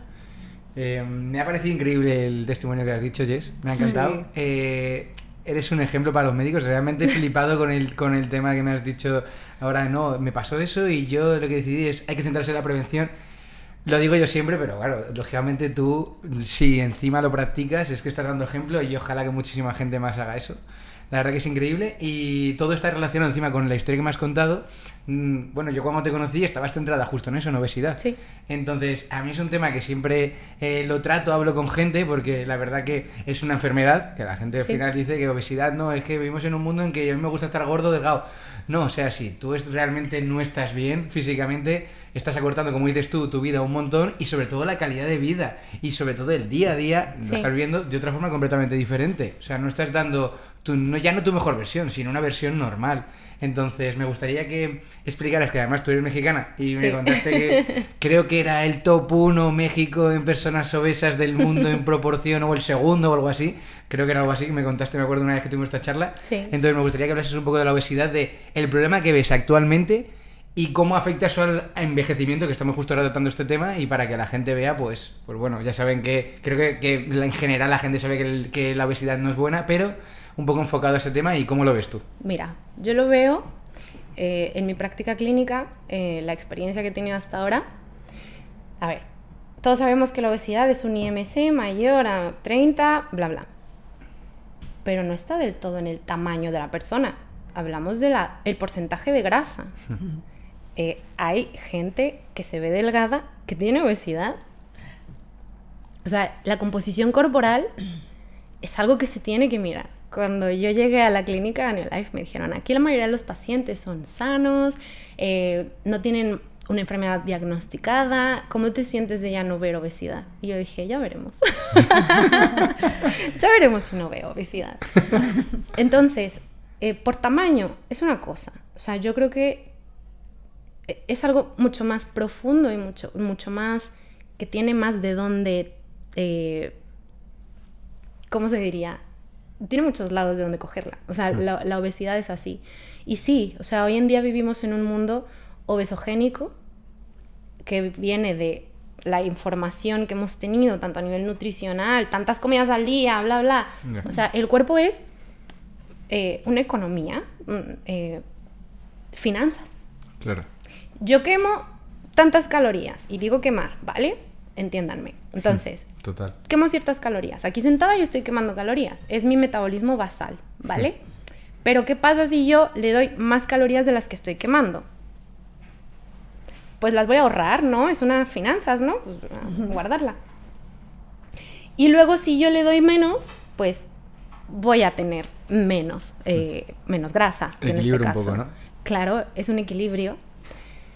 Me ha parecido increíble el testimonio que has dicho, Jess. Me ha encantado. Sí. Eres un ejemplo para los médicos. Realmente he flipado con el tema que me has dicho ahora. No, me pasó eso y yo lo que decidí es hay que centrarse en la prevención. Lo digo yo siempre, pero claro, lógicamente tú, si encima lo practicas, es que estás dando ejemplo y ojalá que muchísima gente más haga eso. La verdad que es increíble y todo está relacionado encima con la historia que me has contado. Bueno, yo cuando te conocí estabas centrada justo en eso, en obesidad. Sí. Entonces, a mí es un tema que siempre lo trato, hablo con gente, porque la verdad que es una enfermedad, que la gente al final dice que obesidad no, es que vivimos en un mundo en que a mí me gusta estar gordo, delgado. No, o sea, si tú realmente no estás bien físicamente, estás acortando, como dices tú, tu vida un montón y sobre todo la calidad de vida y sobre todo el día a día lo estás viviendo de otra forma completamente diferente. O sea, no estás dando ya no tu mejor versión, sino una versión normal. Entonces, me gustaría que explicaras, que además tú eres mexicana y me contaste que creo que era el top 1 México en personas obesas del mundo en proporción, o el segundo o algo así. Creo que era algo así, que me contaste, me acuerdo una vez que tuvimos esta charla. Sí. Entonces, me gustaría que hablases un poco de la obesidad, de el problema que ves actualmente y cómo afecta eso al envejecimiento, que estamos justo ahora tratando este tema, y para que la gente vea, pues bueno, ya saben que creo que en general la gente sabe que la obesidad no es buena, pero un poco enfocado a ese tema. ¿Y cómo lo ves tú? Mira, yo lo veo en mi práctica clínica, la experiencia que he tenido hasta ahora. A ver, todos sabemos que la obesidad es un IMC mayor a 30, bla, bla. Pero no está del todo en el tamaño de la persona. Hablamos de el porcentaje de grasa. Hay gente que se ve delgada que tiene obesidad. O sea, la composición corporal es algo que se tiene que mirar. Cuando yo llegué a la clínica a Neolife me dijeron, aquí la mayoría de los pacientes son sanos, no tienen una enfermedad diagnosticada, ¿cómo te sientes de ya no ver obesidad? Y yo dije, ya veremos. Ya veremos si no veo obesidad. Entonces, por tamaño es una cosa. O sea, yo creo que es algo mucho más profundo y mucho más, que tiene más de dónde ¿cómo se diría? Tiene muchos lados de donde cogerla. O sea, la obesidad es así. Y sí, o sea, hoy en día vivimos en un mundo obesogénico que viene de la información que hemos tenido, tanto a nivel nutricional, tantas comidas al día, bla, bla. O sea, el cuerpo es una economía, finanzas. Claro. Yo quemo tantas calorías, y digo quemar, ¿vale? Entiéndanme. Entonces, Total. quemo ciertas calorías. Aquí sentada yo estoy quemando calorías. Es mi metabolismo basal, ¿vale? Pero ¿qué pasa si yo le doy más calorías de las que estoy quemando? Pues las voy a ahorrar, ¿no? Es una finanzas, ¿no? Pues guardarla. Y luego si yo le doy menos, pues voy a tener menos grasa. Equilibrio en este un caso. poco, ¿no? Claro, es un equilibrio.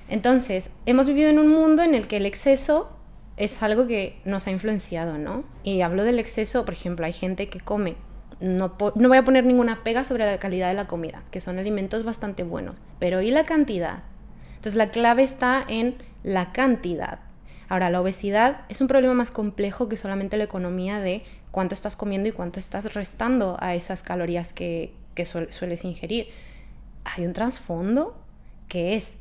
Entonces, hemos vivido en un mundo en el que el exceso es algo que nos ha influenciado, ¿no? Y hablo del exceso, por ejemplo, hay gente que come, no voy a poner ninguna pega sobre la calidad de la comida, que son alimentos bastante buenos, pero ¿y la cantidad? Entonces la clave está en la cantidad. Ahora, la obesidad es un problema más complejo que solamente la economía de cuánto estás comiendo y cuánto estás restando a esas calorías que sueles ingerir. Hay un trasfondo que es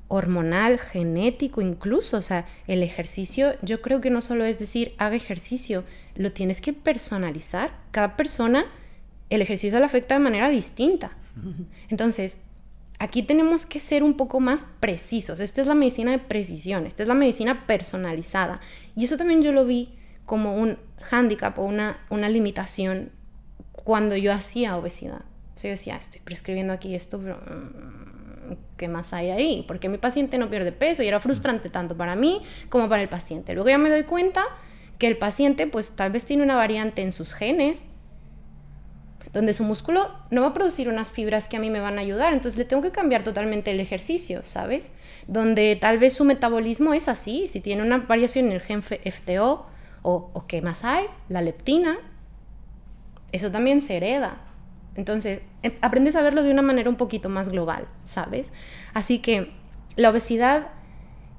hormonal, genético incluso. O sea, el ejercicio, yo creo que no solo es decir, haga ejercicio, lo tienes que personalizar. Cada persona, el ejercicio le afecta de manera distinta. Entonces, aquí tenemos que ser un poco más precisos. Esta es la medicina de precisión, esta es la medicina personalizada. Y eso también yo lo vi como un hándicap o una limitación cuando yo hacía obesidad. O sea, yo decía, estoy prescribiendo aquí esto, pero ¿qué más hay ahí? Porque mi paciente no pierde peso y era frustrante tanto para mí como para el paciente. Luego ya me doy cuenta que el paciente pues tal vez tiene una variante en sus genes donde su músculo no va a producir unas fibras que a mí me van a ayudar, entonces le tengo que cambiar totalmente el ejercicio, ¿sabes? Donde tal vez su metabolismo es así, si tiene una variación en el gen FTO o ¿qué más hay? La leptina, eso también se hereda. Entonces, aprendes a verlo de una manera un poquito más global, ¿sabes? Así que la obesidad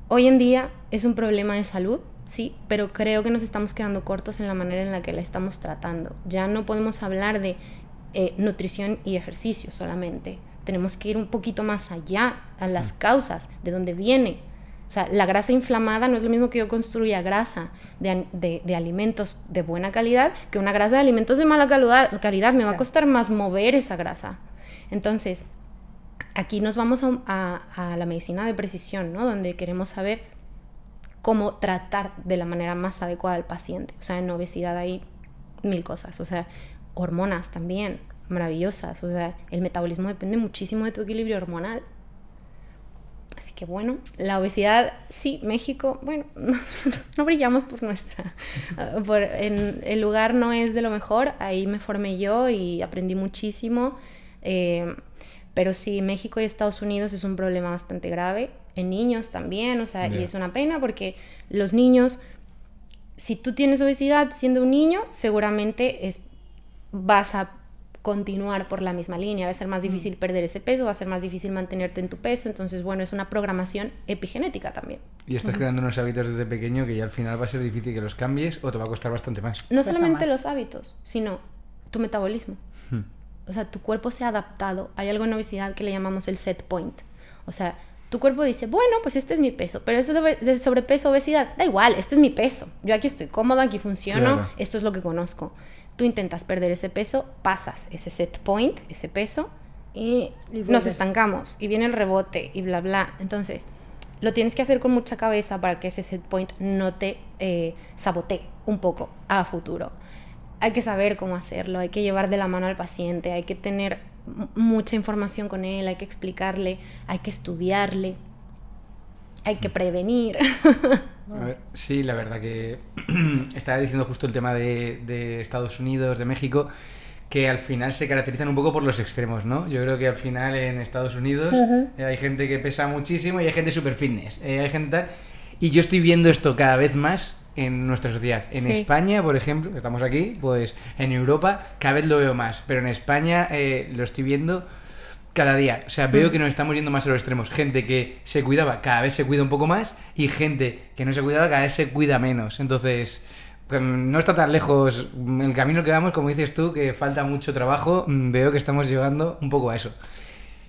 hoy en día es un problema de salud, sí, pero creo que nos estamos quedando cortos en la manera en la que la estamos tratando. Ya no podemos hablar de nutrición y ejercicio solamente. Tenemos que ir un poquito más allá, a las causas, de dónde viene. O sea, la grasa inflamada no es lo mismo que yo construya grasa de alimentos de buena calidad que una grasa de alimentos de mala calidad. Me va a costar más mover esa grasa. Entonces, aquí nos vamos a la medicina de precisión, ¿no? Donde queremos saber cómo tratar de la manera más adecuada al paciente. O sea, en obesidad hay 1000 cosas. O sea, hormonas también, maravillosas. O sea, el metabolismo depende muchísimo de tu equilibrio hormonal. Así que bueno, la obesidad, sí, México, bueno, no brillamos por nuestra... el lugar no es de lo mejor, ahí me formé yo y aprendí muchísimo. Pero sí, México y Estados Unidos es un problema bastante grave. En niños también, o sea, y es una pena porque los niños, si tú tienes obesidad siendo un niño, seguramente vas a continuar por la misma línea, va a ser más difícil perder ese peso, va a ser más difícil mantenerte en tu peso, entonces bueno, es una programación epigenética también. Y estás creando unos hábitos desde pequeño que ya al final va a ser difícil que los cambies o te va a costar bastante más. No solamente los hábitos, sino tu metabolismo. O sea, tu cuerpo se ha adaptado. Hay algo en obesidad que le llamamos el set point. O sea, tu cuerpo dice, bueno, pues este es mi peso, pero este de sobrepeso, obesidad, da igual, este es mi peso. Yo aquí estoy cómodo, aquí funciono, claro. Esto es lo que conozco. Tú intentas perder ese peso, pasas ese set point, ese peso, y nos estancamos, y viene el rebote, y bla, bla. Entonces, lo tienes que hacer con mucha cabeza para que ese set point no te sabotee un poco a futuro. Hay que saber cómo hacerlo, hay que llevar de la mano al paciente, hay que tener mucha información con él, hay que explicarle, hay que estudiarle, hay que prevenir. A ver, sí, la verdad que estaba diciendo justo el tema de Estados Unidos, de México, que al final se caracterizan un poco por los extremos, ¿no? Yo creo que al final en Estados Unidos hay gente que pesa muchísimo y hay gente super fitness, hay gente tal, y yo estoy viendo esto cada vez más en nuestra sociedad. En España, por ejemplo, estamos aquí, pues en Europa cada vez lo veo más, pero en España lo estoy viendo cada día. O sea, veo que nos estamos yendo más a los extremos. Gente que se cuidaba cada vez se cuida un poco más y gente que no se cuidaba cada vez se cuida menos. Entonces, no está tan lejos el camino que vamos, como dices tú, que falta mucho trabajo. Veo que estamos llegando un poco a eso.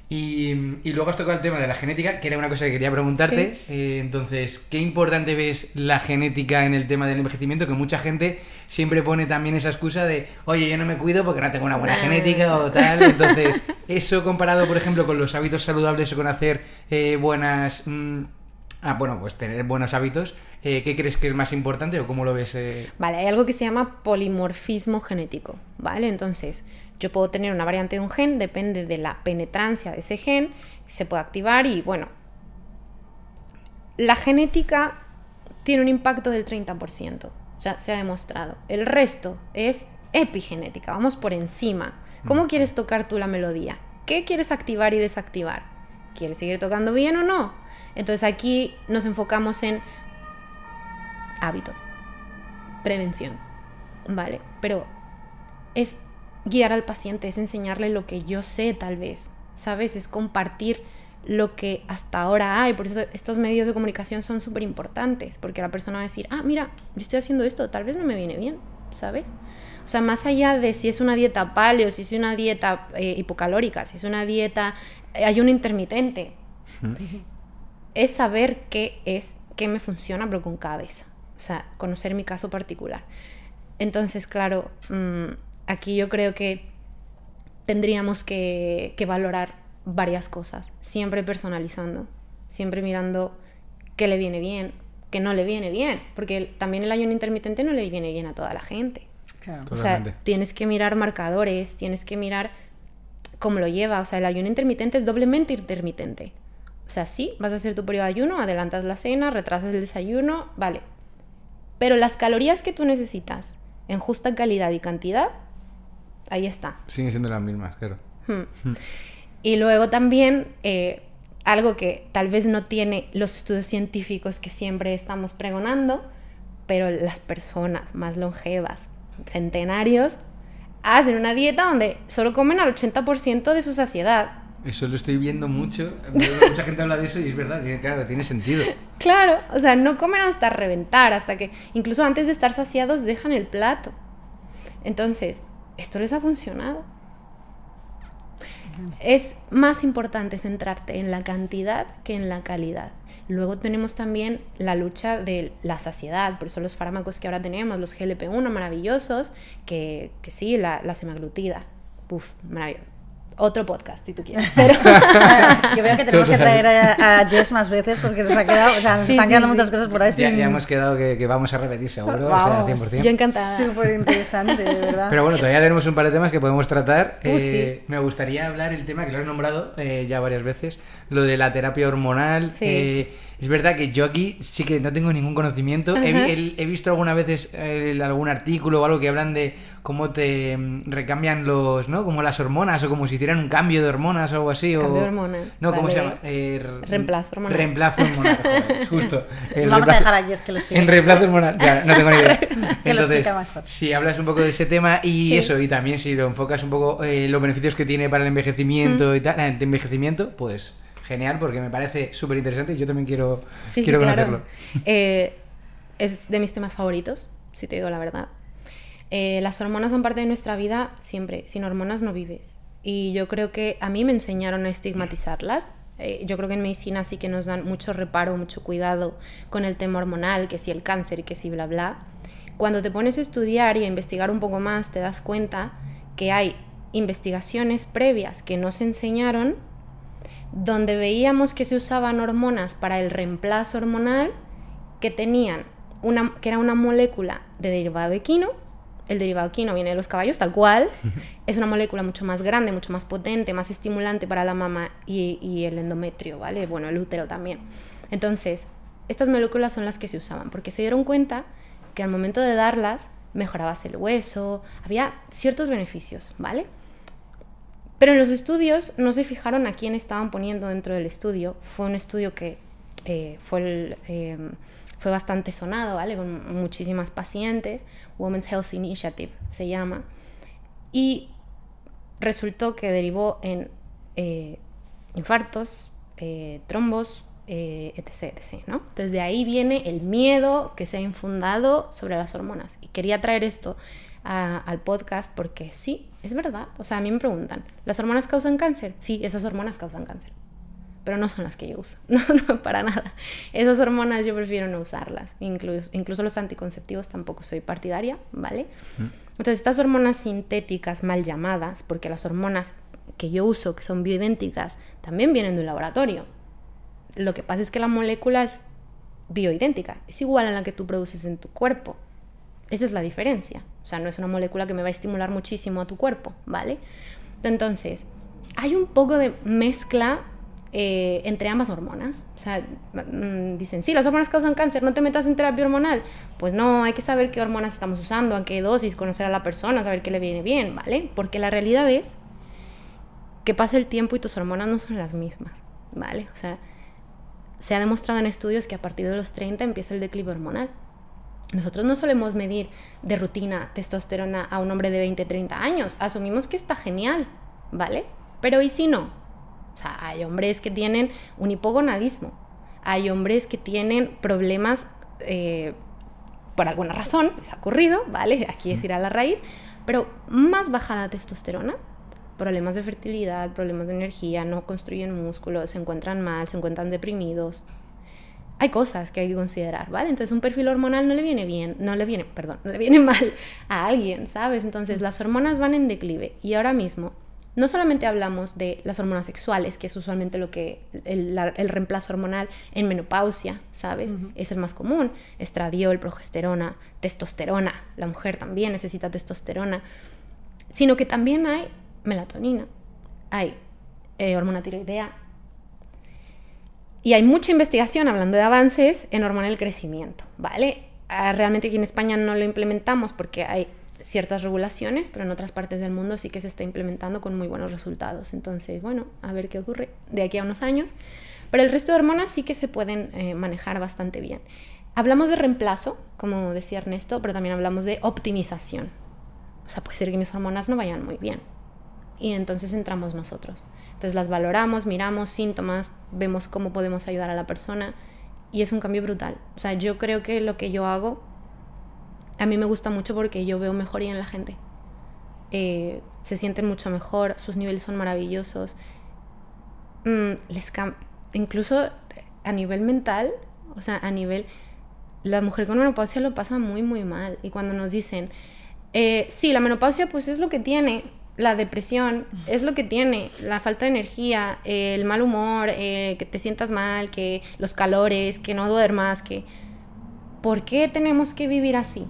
Y luego has tocado el tema de la genética, que era una cosa que quería preguntarte. Sí. Entonces, ¿qué importante ves la genética en el tema del envejecimiento? Que mucha gente siempre pone también esa excusa de, oye, yo no me cuido porque no tengo una buena genética o tal. Entonces, eso comparado, por ejemplo, con los hábitos saludables o con hacer buenas... pues tener buenos hábitos, ¿qué crees que es más importante o cómo lo ves? Vale, hay algo que se llama polimorfismo genético, ¿vale? Entonces, yo puedo tener una variante de un gen, depende de la penetrancia de ese gen, se puede activar y, bueno, la genética tiene un impacto del 30%, ya se ha demostrado. El resto es epigenética, vamos por encima. ¿Cómo quieres tocar tú la melodía? ¿Qué quieres activar y desactivar? ¿Quieres seguir tocando bien o no? Entonces aquí nos enfocamos en hábitos, prevención, ¿vale? Pero es guiar al paciente, es enseñarle lo que yo sé tal vez, ¿sabes? Es compartir lo que hasta ahora hay. Por eso estos medios de comunicación son súper importantes, porque la persona va a decir, mira, yo estoy haciendo esto, tal vez no me viene bien, ¿sabes? O sea, más allá de si es una dieta paleo, si es una dieta hipocalórica, si es una dieta ayuno intermitente, es saber qué me funciona, pero con cabeza. O sea, conocer mi caso particular. Entonces, claro, aquí yo creo que tendríamos que valorar varias cosas, siempre personalizando, siempre mirando qué le viene bien, qué no le viene bien, porque también el ayuno intermitente no le viene bien a toda la gente. Claro. O sea, tienes que mirar marcadores, tienes que mirar cómo lo lleva. O sea, el ayuno intermitente es doblemente intermitente. O sea, sí, vas a hacer tu periodo de ayuno, adelantas la cena, retrasas el desayuno, vale. Pero las calorías que tú necesitas en justa calidad y cantidad, ahí está. Siguen siendo las mismas, claro. Y luego también, algo que tal vez no tiene los estudios científicos que siempre estamos pregonando, pero las personas más longevas, centenarios, hacen una dieta donde solo comen al 80% de su saciedad. Eso lo estoy viendo mucho. Mucha gente habla de eso y es verdad, claro, tiene sentido. Claro, o sea, no comen hasta reventar, hasta que incluso antes de estar saciados dejan el plato. Entonces, esto les ha funcionado. Es más importante centrarte en la cantidad que en la calidad. Luego tenemos también la lucha de la saciedad, por eso los fármacos que ahora tenemos, los GLP-1 maravillosos, que sí, la semaglutida, maravilloso. Otro podcast, si tú quieres. Pero... Yo veo que tenemos que traer a Jess más veces porque nos ha quedado, o sea, nos están quedando muchas cosas por ahí. Ya hemos quedado que vamos a repetir seguro, vamos, o sea, 100%. Yo encantada. Súper interesante, de verdad. Pero bueno, todavía tenemos un par de temas que podemos tratar. Sí. Me gustaría hablar el tema que lo has nombrado ya varias veces, lo de la terapia hormonal. Sí. Es verdad que yo aquí sí que no tengo ningún conocimiento. He visto algunas veces algún artículo o algo que hablan de cómo te recambian ¿no? Como las hormonas, o como si hicieran un cambio de hormonas o algo así. Cambio de hormonas. No, vale. ¿cómo se llama? Reemplazo hormonal. Reemplazo hormonal, joder, justo. Vamos a dejar a Jess que lo explique. En reemplazo hormonal, ya, no tengo ni idea. Que lo explica mejor. Si hablas un poco de ese tema y eso, y también si lo enfocas un poco los beneficios que tiene para el envejecimiento y tal, el envejecimiento, pues... Genial, porque me parece súper interesante y yo también quiero conocerlo. Claro. Es de mis temas favoritos, si te digo la verdad. Las hormonas son parte de nuestra vida siempre. Sin hormonas no vives. Y yo creo que a mí me enseñaron a estigmatizarlas. Yo creo que en medicina sí que nos dan mucho reparo, mucho cuidado con el tema hormonal, que si el cáncer, que si bla bla. Cuando te pones a estudiar y a investigar un poco más, te das cuenta que hay investigaciones previas que no se enseñaron, donde veíamos que se usaban hormonas para el reemplazo hormonal que tenían que era una molécula de derivado equino. El derivado equino viene de los caballos, tal cual. Es una molécula mucho más grande, mucho más potente, más estimulante para la mama y el endometrio, ¿vale? Bueno, el útero también. Entonces, estas moléculas son las que se usaban, porque se dieron cuenta que al momento de darlas mejorabas el hueso, había ciertos beneficios, ¿vale? Pero en los estudios no se fijaron a quién estaban poniendo dentro del estudio. Fue un estudio que fue bastante sonado, ¿vale? Con muchísimas pacientes. Women's Health Initiative se llama. Y resultó que derivó en infartos, trombos, etc, etc, ¿no? Entonces de ahí viene el miedo que se ha infundado sobre las hormonas. Y quería traer esto al podcast porque sí, es verdad. O sea, a mí me preguntan, ¿las hormonas causan cáncer? Sí, esas hormonas causan cáncer. Pero no son las que yo uso, no, para nada. Esas hormonas yo prefiero no usarlas. Incluso los anticonceptivos tampoco soy partidaria, ¿vale? Entonces estas hormonas sintéticas mal llamadas, porque las hormonas que yo uso, que son bioidénticas, también vienen de un laboratorio. Lo que pasa es que la molécula es bioidéntica, es igual a la que tú produces en tu cuerpo. Esa es la diferencia. O sea, no es una molécula que me va a estimular muchísimo a tu cuerpo, ¿vale? Entonces, hay un poco de mezcla entre ambas hormonas. O sea, dicen, sí, las hormonas causan cáncer, no te metas en terapia hormonal. Pues no, hay que saber qué hormonas estamos usando, a qué dosis, conocer a la persona, saber qué le viene bien, ¿vale? Porque la realidad es que pasa el tiempo y tus hormonas no son las mismas, ¿vale? O sea, se ha demostrado en estudios que a partir de los 30 empieza el declive hormonal. Nosotros no solemos medir de rutina testosterona a un hombre de 20, 30 años. Asumimos que está genial, ¿vale? Pero ¿y si no? O sea, hay hombres que tienen un hipogonadismo. Hay hombres que tienen problemas por alguna razón, les ha ocurrido, ¿vale? Aquí es ir a la raíz. Pero más baja la testosterona, problemas de fertilidad, problemas de energía, no construyen músculos, se encuentran mal, se encuentran deprimidos. Hay cosas que hay que considerar, ¿vale? Entonces un perfil hormonal no le viene mal a alguien, ¿sabes? Entonces las hormonas van en declive y ahora mismo no solamente hablamos de las hormonas sexuales, que es usualmente lo que el reemplazo hormonal en menopausia, ¿sabes? Es el más común, estradiol, progesterona, testosterona, la mujer también necesita testosterona, sino que también hay melatonina, hay hormona tiroidea, y hay mucha investigación, hablando de avances, en hormona del crecimiento, ¿vale? Realmente aquí en España no lo implementamos porque hay ciertas regulaciones, pero en otras partes del mundo sí que se está implementando con muy buenos resultados. Entonces, bueno, a ver qué ocurre de aquí a unos años. Pero el resto de hormonas sí que se pueden manejar bastante bien. Hablamos de reemplazo, como decía Ernesto, pero también hablamos de optimización. O sea, puede ser que mis hormonas no vayan muy bien. Y entonces entramos nosotros. Entonces las valoramos, miramos síntomas, vemos cómo podemos ayudar a la persona y es un cambio brutal. O sea, yo creo que lo que yo hago a mí me gusta mucho porque yo veo mejoría en la gente. Se sienten mucho mejor, sus niveles son maravillosos. Incluso a nivel mental, o sea, a nivel... La mujer con menopausia lo pasa muy, muy mal. Y cuando nos dicen, sí, la menopausia pues es lo que tiene... La depresión es lo que tiene, la falta de energía, el mal humor, que te sientas mal, que los calores, que no duermas, que... ¿Por qué tenemos que vivir así?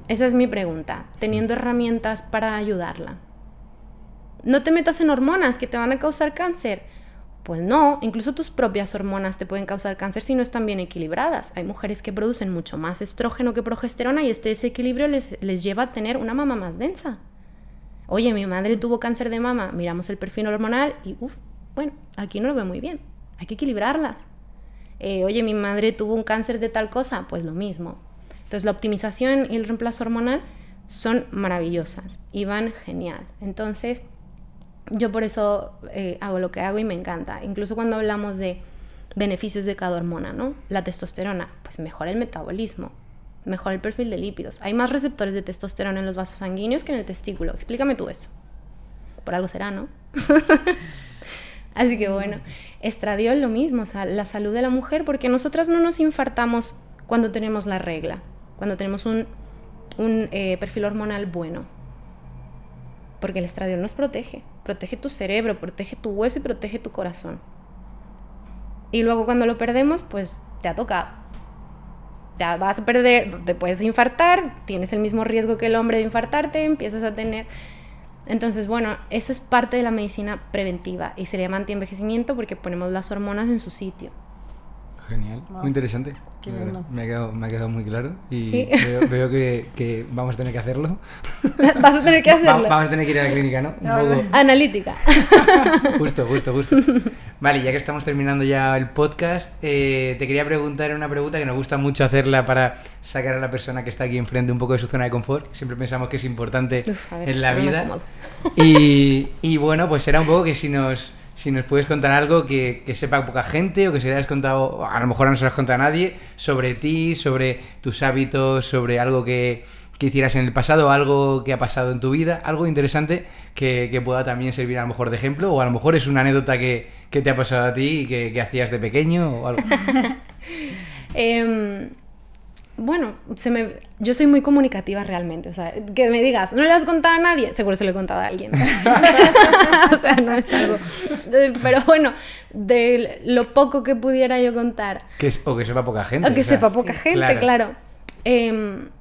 Esa es mi pregunta, teniendo herramientas para ayudarla. No te metas en hormonas que te van a causar cáncer. Pues no, incluso tus propias hormonas te pueden causar cáncer si no están bien equilibradas. Hay mujeres que producen mucho más estrógeno que progesterona y este desequilibrio les lleva a tener una mama más densa. Oye, mi madre tuvo cáncer de mama, miramos el perfil hormonal y bueno, aquí no lo veo muy bien, hay que equilibrarlas. Oye, mi madre tuvo un cáncer de tal cosa, pues lo mismo. Entonces la optimización y el reemplazo hormonal son maravillosas y van genial. Entonces yo por eso hago lo que hago y me encanta. Incluso cuando hablamos de beneficios de cada hormona, ¿no? La testosterona, pues mejora el metabolismo, mejora el perfil de lípidos. Hay más receptores de testosterona en los vasos sanguíneos que en el testículo. Explícame tú eso. Por algo será, ¿no? Así que bueno, estradiol lo mismo, o sea, la salud de la mujer, porque nosotras no nos infartamos cuando tenemos la regla, cuando tenemos un perfil hormonal bueno. Porque el estradiol nos protege tu cerebro, protege tu hueso y protege tu corazón. Y luego cuando lo perdemos, pues te ha tocado. Ya vas a perder, te puedes infartar, tienes el mismo riesgo que el hombre de infartarte, empiezas a tener... Entonces, bueno, eso es parte de la medicina preventiva y se llama antienvejecimiento porque ponemos las hormonas en su sitio. Genial, muy interesante. Me ha quedado muy claro y ¿sí? veo que vamos a tener que hacerlo. Vas a tener que hacerlo. Vamos a tener que ir a la clínica, ¿no? Un poco... Analítica. Justo. Vale, ya que estamos terminando ya el podcast, te quería preguntar una pregunta que nos gusta mucho hacerla para sacar a la persona que está aquí enfrente un poco de su zona de confort. Siempre pensamos que es importante en la vida. Y bueno, pues era un poco que si nos si nos puedes contar algo que sepa poca gente o que se le hayas contado, a lo mejor no se lo has contado a nadie, sobre ti, sobre tus hábitos, sobre algo que hicieras en el pasado, algo que ha pasado en tu vida, algo interesante que pueda también servir a lo mejor de ejemplo, o a lo mejor es una anécdota que te ha pasado a ti y que hacías de pequeño o algo. Bueno, yo soy muy comunicativa realmente, o sea, que me digas, ¿no le has contado a nadie? Seguro se lo he contado a alguien. O sea, no es algo... Pero bueno, de lo poco que pudiera yo contar... O que sepa poca gente. O que sepa poca gente, claro.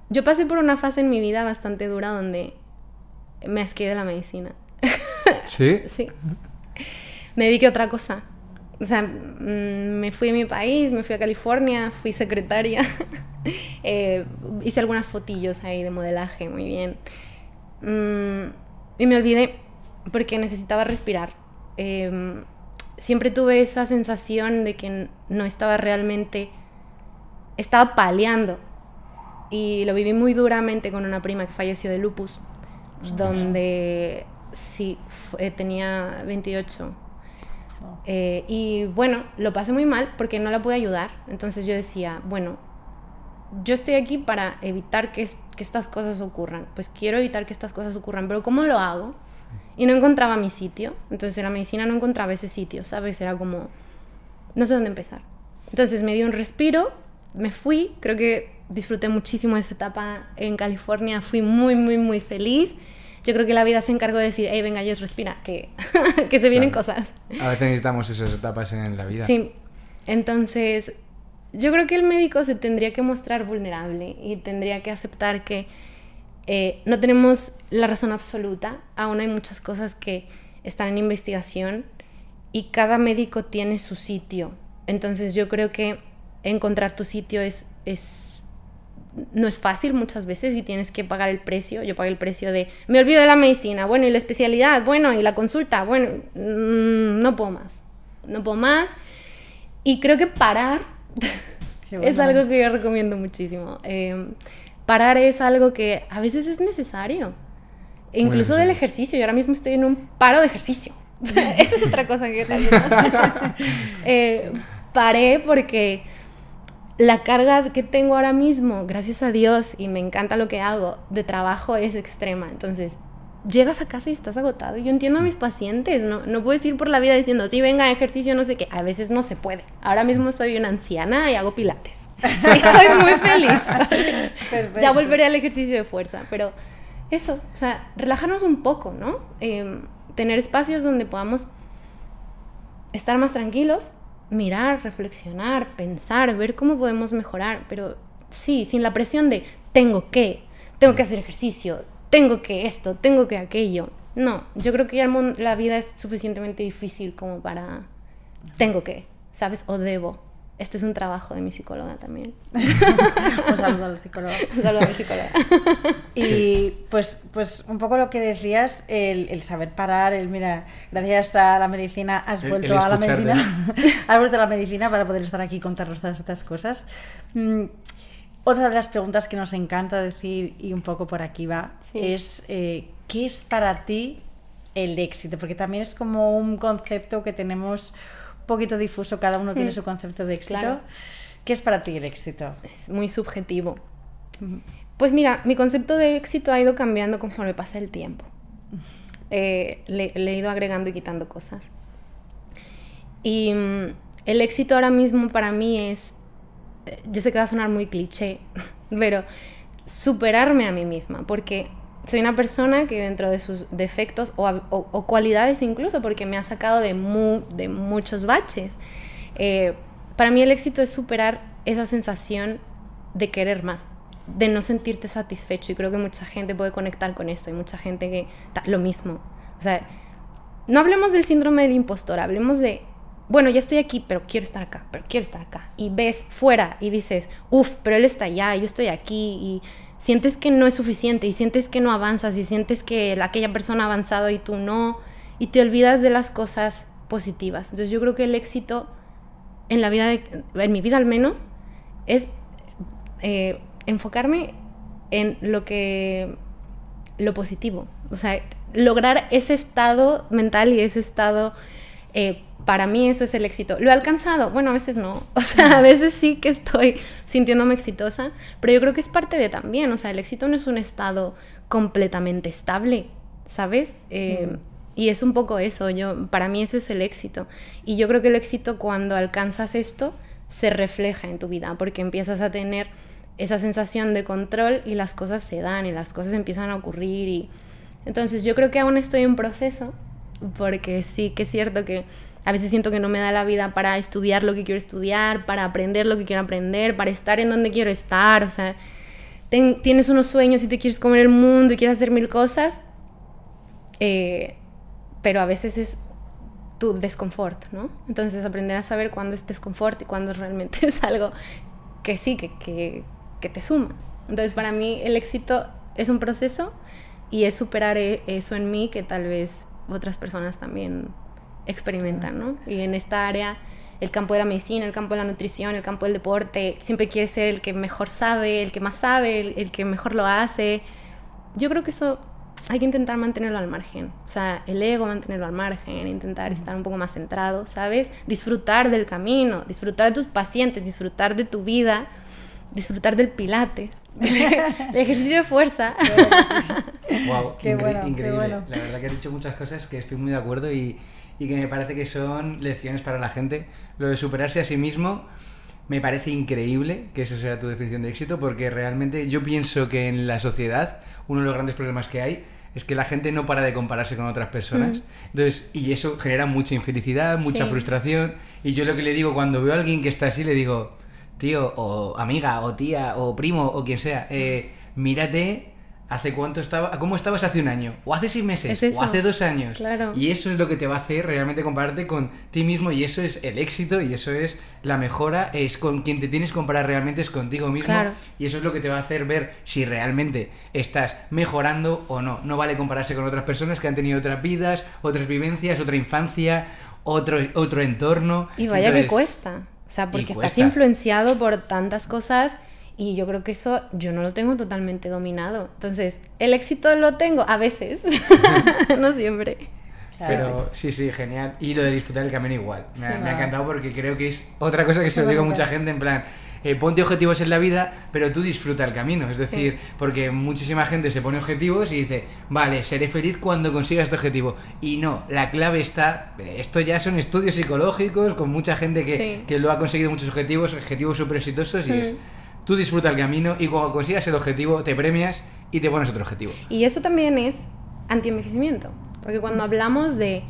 Yo pasé por una fase en mi vida bastante dura donde me asqué de la medicina. ¿Sí? Sí. Me dediqué a otra cosa. O sea, me fui de mi país, me fui a California, fui secretaria, hice algunas fotillos ahí de modelaje, muy bien. Y me olvidé porque necesitaba respirar. Siempre tuve esa sensación de que no estaba realmente... Estaba paliando. Y lo viví muy duramente con una prima que falleció de lupus, donde sí, tenía 28. Y bueno, lo pasé muy mal porque no la pude ayudar. Entonces yo decía, bueno, yo estoy aquí para evitar que estas cosas ocurran. Pues quiero evitar que estas cosas ocurran, pero ¿cómo lo hago? Y no encontraba mi sitio. Entonces en la medicina no encontraba ese sitio, ¿sabes? Era como, no sé dónde empezar. Entonces me di un respiro, me fui, creo que disfruté muchísimo de esa etapa en California, fui muy, muy, muy feliz. Yo creo que la vida se encargó de decir, hey, venga, Jess, respira, que se vienen cosas. A veces necesitamos esas etapas en la vida. Sí, entonces yo creo que el médico se tendría que mostrar vulnerable y tendría que aceptar que no tenemos la razón absoluta, aún hay muchas cosas que están en investigación y cada médico tiene su sitio. Entonces yo creo que encontrar tu sitio no es fácil muchas veces y tienes que pagar el precio. Yo pagué el precio de, me olvido de la medicina, bueno, y la especialidad, bueno, y la consulta, bueno, no puedo más. Y creo que parar es algo que yo recomiendo muchísimo. Parar es algo que a veces es necesario. Incluso del ejercicio. Yo ahora mismo estoy en un paro de ejercicio. Esa es otra cosa que también paré porque la carga que tengo ahora mismo, gracias a Dios, y me encanta lo que hago, de trabajo es extrema. Entonces, llegas a casa y estás agotado. Yo entiendo a mis pacientes, no puedes ir por la vida diciendo, sí, venga, ejercicio, no sé qué. A veces no se puede. Ahora mismo soy una anciana y hago pilates. Y soy muy feliz. Ya volveré al ejercicio de fuerza. Pero eso, o sea, relajarnos un poco, ¿no? Tener espacios donde podamos estar más tranquilos, mirar, reflexionar, pensar, ver cómo podemos mejorar, pero sí, sin la presión de tengo que hacer ejercicio, tengo que esto, tengo que aquello. No, yo creo que ya la vida es suficientemente difícil como para tengo que, ¿sabes? O debo. Este es un trabajo de mi psicóloga también. Un saludo a la psicóloga. Un saludo a mi psicóloga. Y pues un poco lo que decías, el saber parar, mira, gracias a la medicina has vuelto a la medicina. Has vuelto a la medicina para poder estar aquí y contarnos todas estas cosas. Otra de las preguntas que nos encanta decir, y un poco por aquí va, sí, es ¿qué es para ti el éxito? Porque también es como un concepto que tenemos poquito difuso, cada uno tiene su concepto de éxito. Claro. ¿Qué es para ti el éxito? Es muy subjetivo. Pues mira, mi concepto de éxito ha ido cambiando conforme pasa el tiempo. Le he ido agregando y quitando cosas. Y el éxito ahora mismo para mí es, yo sé que va a sonar muy cliché, pero superarme a mí misma, porque soy una persona que dentro de sus defectos o cualidades incluso, porque me ha sacado de muchos baches, para mí el éxito es superar esa sensación de querer más, de no sentirte satisfecho, y creo que mucha gente puede conectar con esto, hay mucha gente que lo mismo. O sea, no hablemos del síndrome del impostor, hablemos de, bueno, ya estoy aquí, pero quiero estar acá, y ves fuera y dices, pero él está allá, yo estoy aquí, y sientes que no es suficiente, y sientes que no avanzas, y sientes que aquella persona ha avanzado y tú no, y te olvidas de las cosas positivas. Entonces yo creo que el éxito en la vida, en mi vida al menos, es enfocarme en lo positivo, o sea, lograr ese estado mental y ese estado Para mí eso es el éxito. ¿Lo he alcanzado? Bueno, a veces no. O sea, a veces sí que estoy sintiéndome exitosa, pero yo creo que es parte de también. O sea, el éxito no es un estado completamente estable, ¿sabes? Y es un poco eso. Para mí eso es el éxito. Y yo creo que el éxito, cuando alcanzas esto, se refleja en tu vida, porque empiezas a tener esa sensación de control y las cosas se dan y las cosas empiezan a ocurrir. Y entonces yo creo que aún estoy en proceso, porque sí que es cierto que a veces siento que no me da la vida para estudiar lo que quiero estudiar, para aprender lo que quiero aprender, para estar en donde quiero estar. O sea, tienes unos sueños y te quieres comer el mundo y quieres hacer mil cosas, pero a veces es tu desconfort, ¿no? Entonces aprender a saber cuándo es desconfort y cuándo realmente es algo que sí, que te suma. Entonces para mí el éxito es un proceso y es superar eso en mí que tal vez otras personas también experimentan, ¿no? Y en esta área, el campo de la medicina, el campo de la nutrición, el campo del deporte, siempre quieres ser el que mejor sabe, el que más sabe, el que mejor lo hace. Yo creo que eso hay que intentar mantenerlo al margen. O sea, el ego, mantenerlo al margen, intentar estar un poco más centrado, ¿sabes? Disfrutar del camino, disfrutar de tus pacientes, disfrutar de tu vida, disfrutar del pilates, del ejercicio de fuerza. Wow, Qué bueno, increíble. qué bueno. La verdad que has dicho muchas cosas que estoy muy de acuerdo y que me parece que son lecciones para la gente. Lo de superarse a sí mismo me parece increíble que eso sea tu definición de éxito, porque realmente yo pienso que en la sociedad uno de los grandes problemas que hay es que la gente no para de compararse con otras personas. Entonces, y eso genera mucha infelicidad, mucha frustración. Y yo lo que le digo cuando veo a alguien que está así, le digo, tío, o amiga, o tía, o primo, o quien sea, mírate cómo estabas hace un año, o hace 6 meses, o hace 2 años. Claro. Y eso es lo que te va a hacer realmente compararte con ti mismo, y eso es el éxito, y eso es la mejora. Es con quien te tienes que comparar realmente, es contigo mismo. Claro. Y eso es lo que te va a hacer ver si realmente estás mejorando o no. No vale compararse con otras personas que han tenido otras vidas, otras vivencias, otra infancia, otro entorno. Y vaya que cuesta. O sea, porque estás influenciado por tantas cosas. Y yo creo que eso yo no lo tengo totalmente dominado. Entonces, el éxito lo tengo a veces, no siempre. Pero sí, genial. Y lo de disfrutar el camino igual. Me ha encantado, porque creo que es otra cosa que se lo digo a mucha gente, en plan, ponte objetivos en la vida, pero tú disfruta el camino. Es decir, porque muchísima gente se pone objetivos y dice, vale, seré feliz cuando consiga este objetivo. Y no, la clave está, esto ya son estudios psicológicos con mucha gente que lo ha conseguido, muchos objetivos súper exitosos, y es... Tú disfruta el camino, y cuando consigas el objetivo te premias y te pones otro objetivo. Y eso también es antienvejecimiento. Porque cuando hablamos de...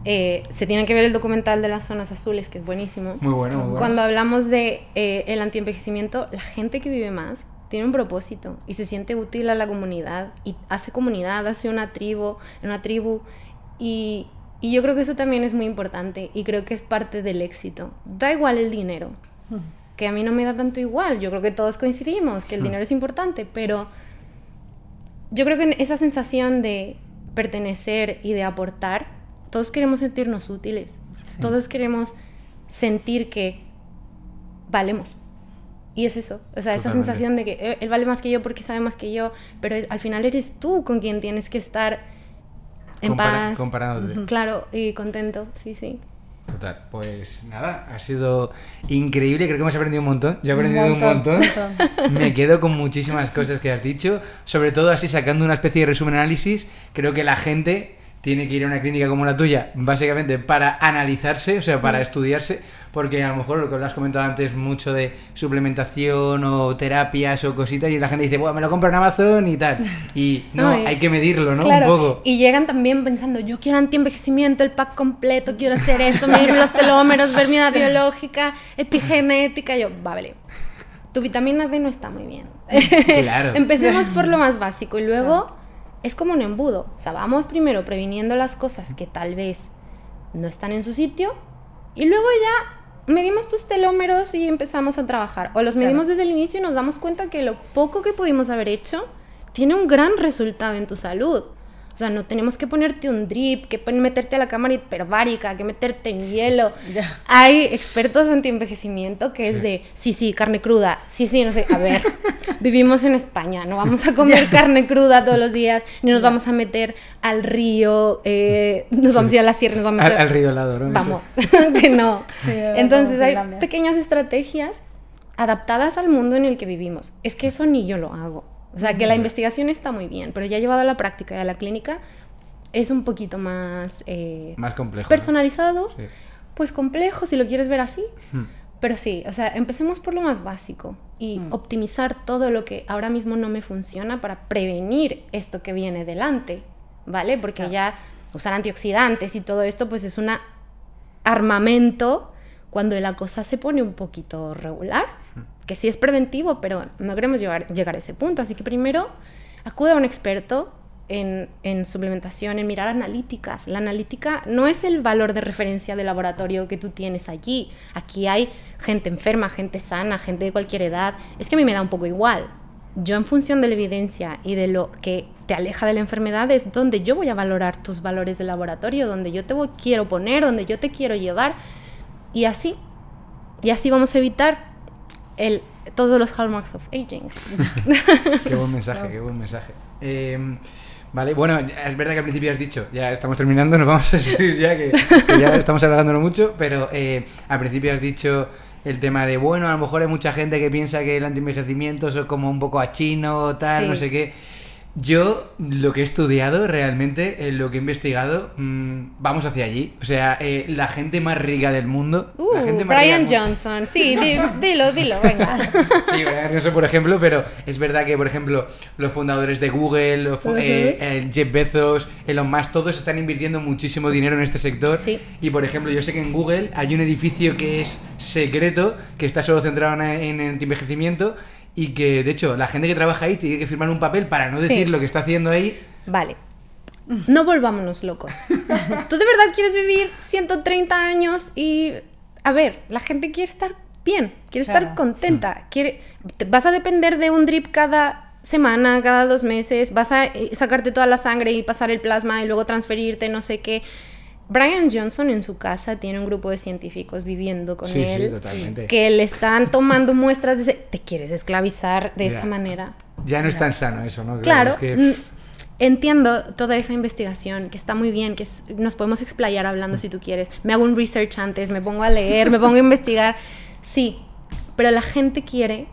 se tiene que ver el documental de las zonas azules, que es buenísimo. Muy bueno. Cuando hablamos de el antienvejecimiento, la gente que vive más tiene un propósito y se siente útil a la comunidad y hace comunidad, hace una tribu. Y yo creo que eso también es muy importante y creo que es parte del éxito. Da igual el dinero, que a mí no me da tanto igual. Yo creo que todos coincidimos que el dinero es importante, pero yo creo que esa sensación de pertenecer y de aportar, todos queremos sentirnos útiles. Todos queremos sentir que valemos. Y es eso, o sea, esa sensación de que él vale más que yo porque sabe más que yo, pero al final eres tú con quien tienes que estar en paz, comparándote. Claro, y contento, sí. Total, pues nada, ha sido increíble, creo que hemos aprendido un montón. Yo he aprendido un montón. Me quedo con muchísimas cosas que has dicho, sobre todo así sacando una especie de resumen análisis. Creo que la gente tiene que ir a una clínica como la tuya, básicamente para analizarse, o sea, para estudiarse, porque a lo mejor lo que has comentado antes, mucho de suplementación o terapias o cositas, y la gente dice, bueno, me lo compro en Amazon y tal. Y no, hay que medirlo, ¿no? Claro, un poco. Y llegan también pensando, yo quiero antienvejecimiento, el pack completo, quiero hacer esto, medirme los telómeros, ver mi edad biológica, epigenética. Yo, vale, tu vitamina D no está muy bien. Claro. Empecemos por lo más básico y luego es como un embudo. O sea, vamos primero previniendo las cosas que tal vez no están en su sitio y luego ya medimos tus telómeros y empezamos a trabajar. O los medimos desde el inicio y nos damos cuenta que lo poco que pudimos haber hecho tiene un gran resultado en tu salud. O sea, no tenemos que ponerte un drip, que meterte a la cámara hiperbárica, que meterte en hielo. Hay expertos anti-envejecimiento que es de, sí, carne cruda, sí, no sé. A ver, vivimos en España, no vamos a comer carne cruda todos los días, ni nos vamos a meter al río, nos vamos a ir a la sierra, nos vamos a meter... al río helado, ¿no? Vamos, que no. Sí, entonces hay pequeñas estrategias adaptadas al mundo en el que vivimos. Es que eso ni yo lo hago. O sea, que la investigación está muy bien, pero ya llevado a la práctica y a la clínica es un poquito más... más complejo. Personalizado, ¿no? Sí. Pues complejo si lo quieres ver así. Pero sí, o sea, empecemos por lo más básico y optimizar todo lo que ahora mismo no me funciona para prevenir esto que viene delante, ¿vale? Porque ya usar antioxidantes y todo esto pues es un armamento cuando la cosa se pone un poquito regular, que sí es preventivo, pero no queremos llegar a ese punto. Así que primero acude a un experto en suplementación, en mirar analíticas. La analítica no es el valor de referencia de laboratorio que tú tienes allí. Aquí hay gente enferma, gente sana, gente de cualquier edad. Es que a mí me da un poco igual. Yo, en función de la evidencia y de lo que te aleja de la enfermedad, es donde yo voy a valorar tus valores de laboratorio, donde yo te quiero poner, donde yo te quiero llevar. Y así vamos a evitar todos los hallmarks of aging. Qué buen mensaje, qué buen mensaje. Vale, bueno, es verdad que al principio has dicho, ya estamos terminando, nos vamos a despedir ya, que ya estamos alargándolo mucho, pero al principio has dicho el tema de, bueno, a lo mejor hay mucha gente que piensa que el antienvejecimiento es como un poco a chino, tal, no sé qué. Yo, lo que he estudiado realmente, lo que he investigado, vamos hacia allí. O sea, la gente más rica del mundo. La gente más Brian Johnson, sí, dilo, venga. Sí, Brian Johnson, por ejemplo, pero es verdad que, por ejemplo, los fundadores de Google, Jeff Bezos, Elon Musk, todos están invirtiendo muchísimo dinero en este sector. Sí. Y, por ejemplo, yo sé que en Google hay un edificio que es secreto, que está solo centrado en el envejecimiento. Y que, de hecho, la gente que trabaja ahí tiene que firmar un papel para no decir lo que está haciendo ahí. Vale. No volvámonos locos. ¿Tú de verdad quieres vivir 130 años? Y, a ver, la gente quiere estar bien, quiere estar contenta. Vas a depender de un drip cada semana, cada 2 meses. Vas a sacarte toda la sangre y pasar el plasma y luego transferirte, no sé qué. Brian Johnson en su casa tiene un grupo de científicos viviendo con él, totalmente. Que le están tomando muestras de... ¿Te quieres esclavizar de esa manera? Ya no es tan sano eso, ¿no? Claro, es que... entiendo toda esa investigación, que está muy bien, que nos podemos explayar hablando si tú quieres. Me hago un research antes, me pongo a leer, me pongo a investigar. Sí, pero la gente quiere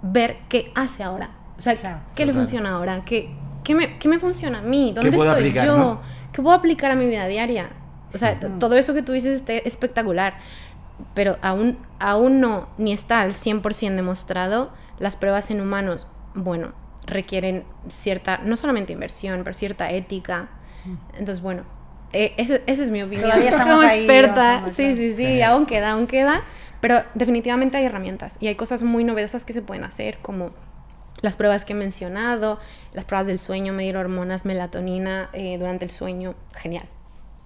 ver qué hace ahora. O sea, qué le funciona ahora, qué me funciona a mí, dónde estoy aplicar, yo, ¿no? qué puedo aplicar a mi vida diaria. O sea, todo eso que tú dices está espectacular, pero aún no, ni está al 100% demostrado. Las pruebas en humanos, bueno, requieren cierta, no solamente inversión, pero cierta ética. Entonces, bueno, esa es mi opinión como experta. Sí, aún queda, pero definitivamente hay herramientas y hay cosas muy novedosas que se pueden hacer, como las pruebas que he mencionado, las pruebas del sueño, medir hormonas, melatonina durante el sueño, genial.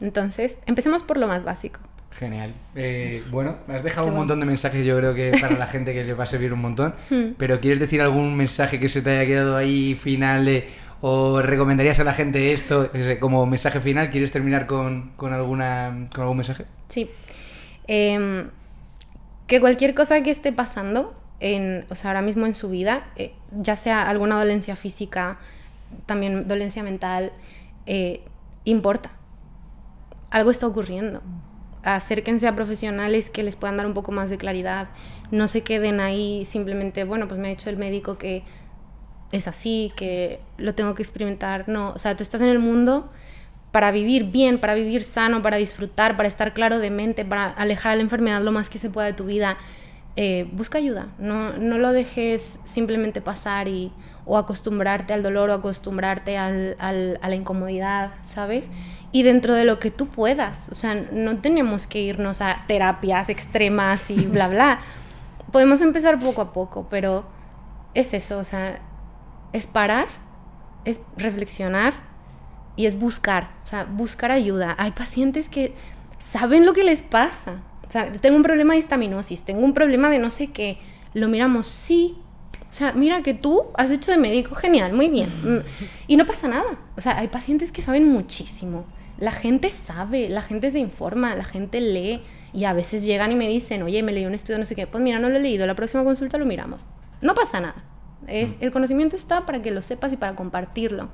Entonces, empecemos por lo más básico. Genial. Bueno, has dejado un montón de mensajes, yo creo que para la gente que les va a servir un montón. Pero ¿quieres decir algún mensaje que se te haya quedado ahí final? ¿O recomendarías a la gente esto como mensaje final? ¿Quieres terminar con algún mensaje? Sí. Que cualquier cosa que esté pasando, o sea, ahora mismo en su vida, ya sea alguna dolencia física, también dolencia mental, importa. Algo está ocurriendo. Acérquense a profesionales que les puedan dar un poco más de claridad. No se queden ahí simplemente, bueno, pues me ha dicho el médico que es así, que lo tengo que experimentar. No, o sea, tú estás en el mundo para vivir bien, para vivir sano, para disfrutar, para estar claro de mente, para alejar la enfermedad lo más que se pueda de tu vida. Busca ayuda. No lo dejes simplemente pasar o acostumbrarte al dolor o acostumbrarte a la incomodidad, ¿sabes? Y dentro de lo que tú puedas, o sea, no tenemos que irnos a terapias extremas y bla, bla. Podemos empezar poco a poco, pero es eso, o sea, es parar, es reflexionar y es buscar, o sea, buscar ayuda. Hay pacientes que saben lo que les pasa. O sea, tengo un problema de histaminosis, tengo un problema de no sé qué. Lo miramos, sí, O sea, mira que tú has hecho de médico, genial, muy bien. Y no pasa nada. O sea, hay pacientes que saben muchísimo. La gente sabe, la gente se informa, la gente lee. Y a veces llegan y me dicen, oye, me leí un estudio, no sé qué. Pues mira, no lo he leído, la próxima consulta lo miramos. No pasa nada. El conocimiento está para que lo sepas y para compartirlo.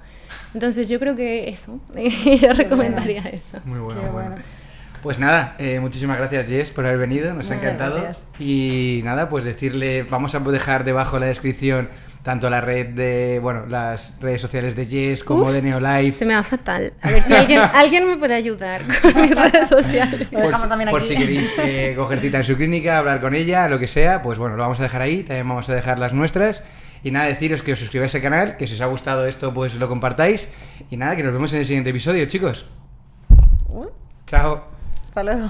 Entonces yo creo que eso, yo recomendaría eso. Muy bueno, muy bueno. Pues nada, muchísimas gracias, Jess, por haber venido, nos ha encantado. Gracias. Y nada, pues decirle, vamos a dejar debajo en la descripción tanto la red de, bueno, las redes sociales de Jess como de Neolife. Se me va fatal. A ver si alguien me puede ayudar con mis redes sociales. Por si queréis coger cita en su clínica, hablar con ella, lo que sea, pues bueno, lo vamos a dejar ahí, también vamos a dejar las nuestras. Y nada, deciros que os suscribáis al canal, que si os ha gustado esto, pues lo compartáis. Y nada, que nos vemos en el siguiente episodio, chicos. Chao. Hasta luego.